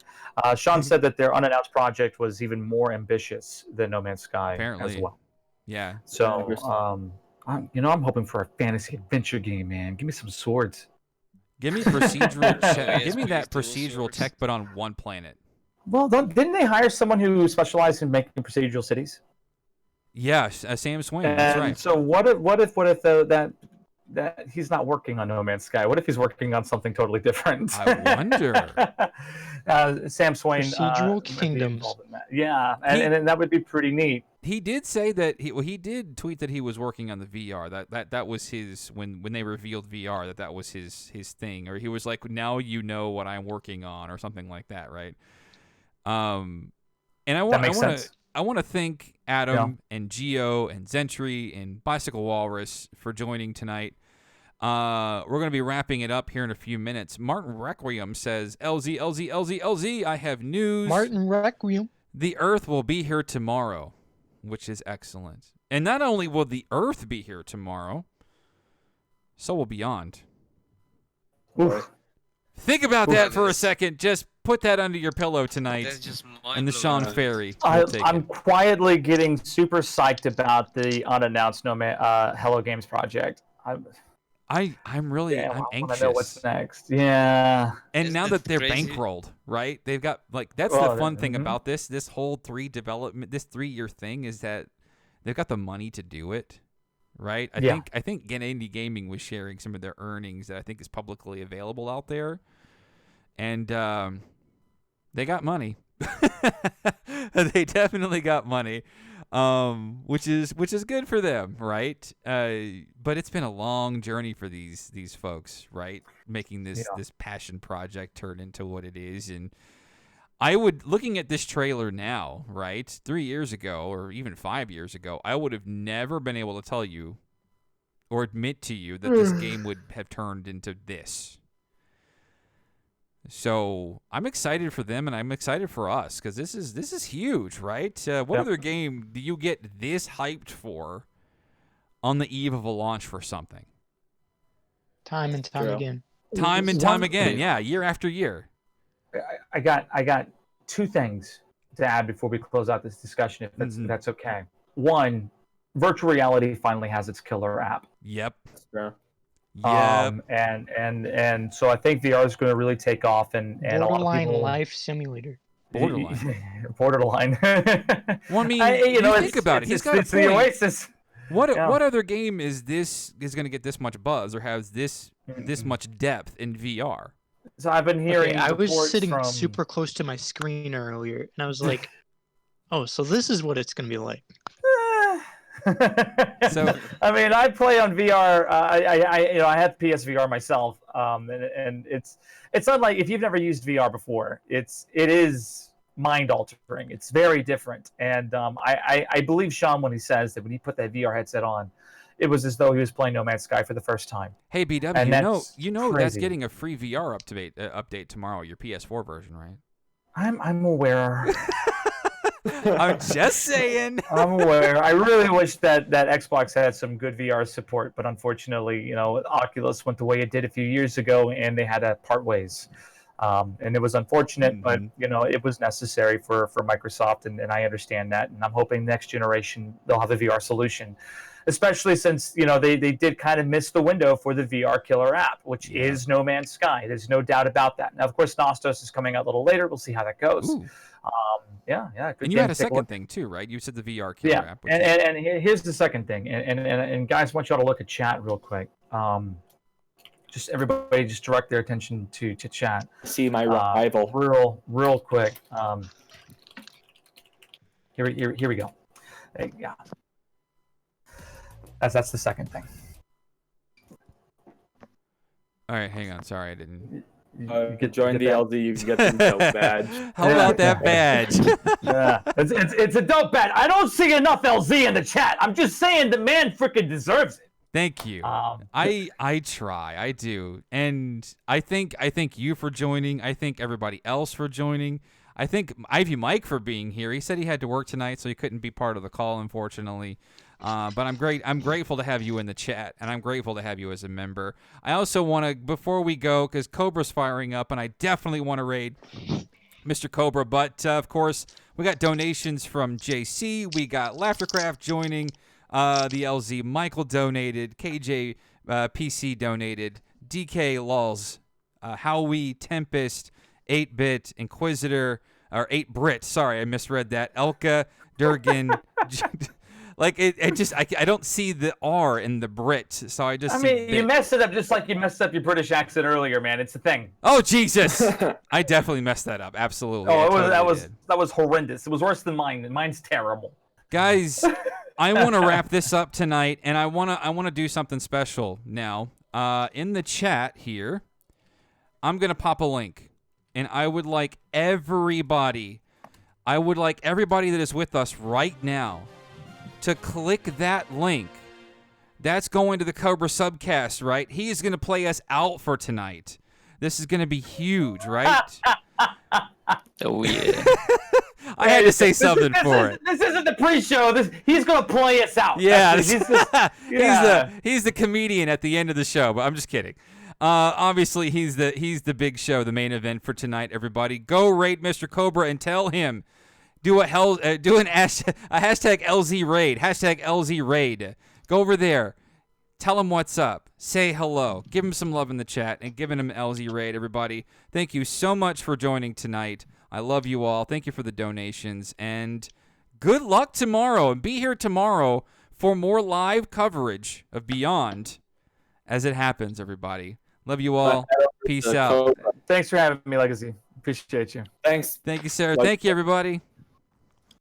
Sean said that their unannounced project was even more ambitious than No Man's Sky as Apparently. well. Yeah. So, I'm hoping for a fantasy adventure game, man. Give me some swords. Give me procedural Yes, give me please, that dual procedural swords. tech but on one planet. Well, didn't they hire someone who specialized in making procedural cities? Yes, Sam Swain. That's And right. so what if that he's not working on No Man's Sky? What if he's working on something totally different? I wonder. Sam Swain. Procedural might be kingdoms. involved in that. Yeah, and that would be pretty neat. He did say that he did tweet that he was working on the VR. That was his when they revealed VR that was his thing, or he was like, now you know what I'm working on, or something like that, right? And That makes sense. I want to thank Adam and Geo and Zentry and Bicycle Walrus for joining tonight. We're going to be wrapping it up here in a few minutes. Martin Requiem says, LZ, I have news. Martin Requiem. The Earth will be here tomorrow, which is excellent. And not only will the Earth be here tomorrow, so will Beyond. Oof. Think about that for a second. Just put that under your pillow tonight. That's just And the Sean mind-blowing. Ferry will take I'm it. quietly getting super psyched about the unannounced Hello Games project. I'm I anxious. want to know what's next. Yeah. And Isn't now it that they're crazy? bankrolled, right? They've got that's Well, the fun thing mhm. about this whole 3-year thing is that they've got the money to do it, right? I think Indie Gaming was sharing some of their earnings that I think is publicly available out there, and they got money. They definitely got money. which is good for them, right? But it's been a long journey for these folks, right? Making this passion project turn into what it is. And looking at this trailer now, right? 3 years ago, or even 5 years ago, I would have never been able to tell you or admit to you that this game would have turned into this. So I'm excited for them, and I'm excited for us because this is huge, right? What other game do you get this hyped for on the eve of a launch for something? Time and time again. Time and time again, yeah, year after year. I got two things to add before we close out this discussion, if that's okay. One, virtual reality finally has its killer app. Yep. Sure. Yep. And so I think VR is going to really take off, and a lot of people... life simulator. Borderline. Well, I mean, you think about it. He's got a point. The Oasis. What other game is going to get this much buzz or has this much depth in VR? So I've been hearing. I was sitting super close to my screen earlier, and I was like, "Oh, so this is what it's going to be like." So I mean, I play on VR. I have PSVR myself, and it's unlike, if you've never used VR before, it is mind altering. It's very different, and I believe Sean when he says that when he put that VR headset on, it was as though he was playing No Man's Sky for the first time. Hey BW, and you know that's getting a free VR update tomorrow. Your PS4 version, right? I'm aware. I'm just saying. I'm aware. I really wish that Xbox had some good VR support, but unfortunately, Oculus went the way it did a few years ago, and they had to part ways. And it was unfortunate, but it was necessary for Microsoft, and I understand that. And I'm hoping next generation they'll have a VR solution, especially since they did kind of miss the window for the VR killer app, which is No Man's Sky. There's no doubt about that. Now, of course, Nostos is coming out a little later. We'll see how that goes. Yeah. And you had a second thing too, right? You said the VR killer app. And here's the second thing. And guys, I want y'all to look at chat real quick. Just everybody, just direct their attention to chat. See my rival. Real quick. Here we go. There you go. That's the second thing. All right, hang on. Sorry, I didn't. You could join the LZ. You can get the dope badge. How about that badge? Yeah, it's a dope badge. I don't see enough LZ in the chat. I'm just saying the man freaking deserves it. Thank you. I try. I do. And I thank you for joining. I thank everybody else for joining. I thank Ivy Mike for being here. He said he had to work tonight, so he couldn't be part of the call, unfortunately. But I'm grateful to have you in the chat, and I'm grateful to have you as a member. I also want to, before we go, because Cobra's firing up, and I definitely want to raid Mr. Cobra. But, of course, we got donations from JC. We got Laughtercraft joining the LZ. Michael donated. KJ PC donated. DK Lulz. Howie Tempest. 8-Bit Inquisitor. Or 8-Brit. Sorry, I misread that. Elka Durgan. Like it just I don't see the R in the Brit, so I just. I mean, you messed it up just like you messed up your British accent earlier, man. It's a thing. Oh Jesus! I definitely messed that up. Absolutely. Oh, that was horrendous. It was worse than mine, and mine's terrible. Guys, I want to wrap this up tonight, and I wanna do something special now. In the chat here, I'm gonna pop a link, and I would like everybody that is with us right now to click that link. That's going to the Cobra Subcast, right? He's going to play us out for tonight. This is going to be huge, right? Oh, yeah. I had to say something for it. This isn't the pre-show. He's going to play us out. Yeah, he's the comedian at the end of the show, but I'm just kidding. Obviously, he's the big show, the main event for tonight, everybody. Go rate Mr. Cobra and tell him. Do a hashtag LZ raid. Hashtag LZ raid. Go over there. Tell him what's up. Say hello. Give him some love in the chat and giving him LZ raid, everybody. Thank you so much for joining tonight. I love you all. Thank you for the donations. And good luck tomorrow. And be here tomorrow for more live coverage of Beyond as it happens, everybody. Love you all. Peace out. Thanks for having me, Legacy. Appreciate you. Thanks. Thank you, Sarah. Thank you, everybody.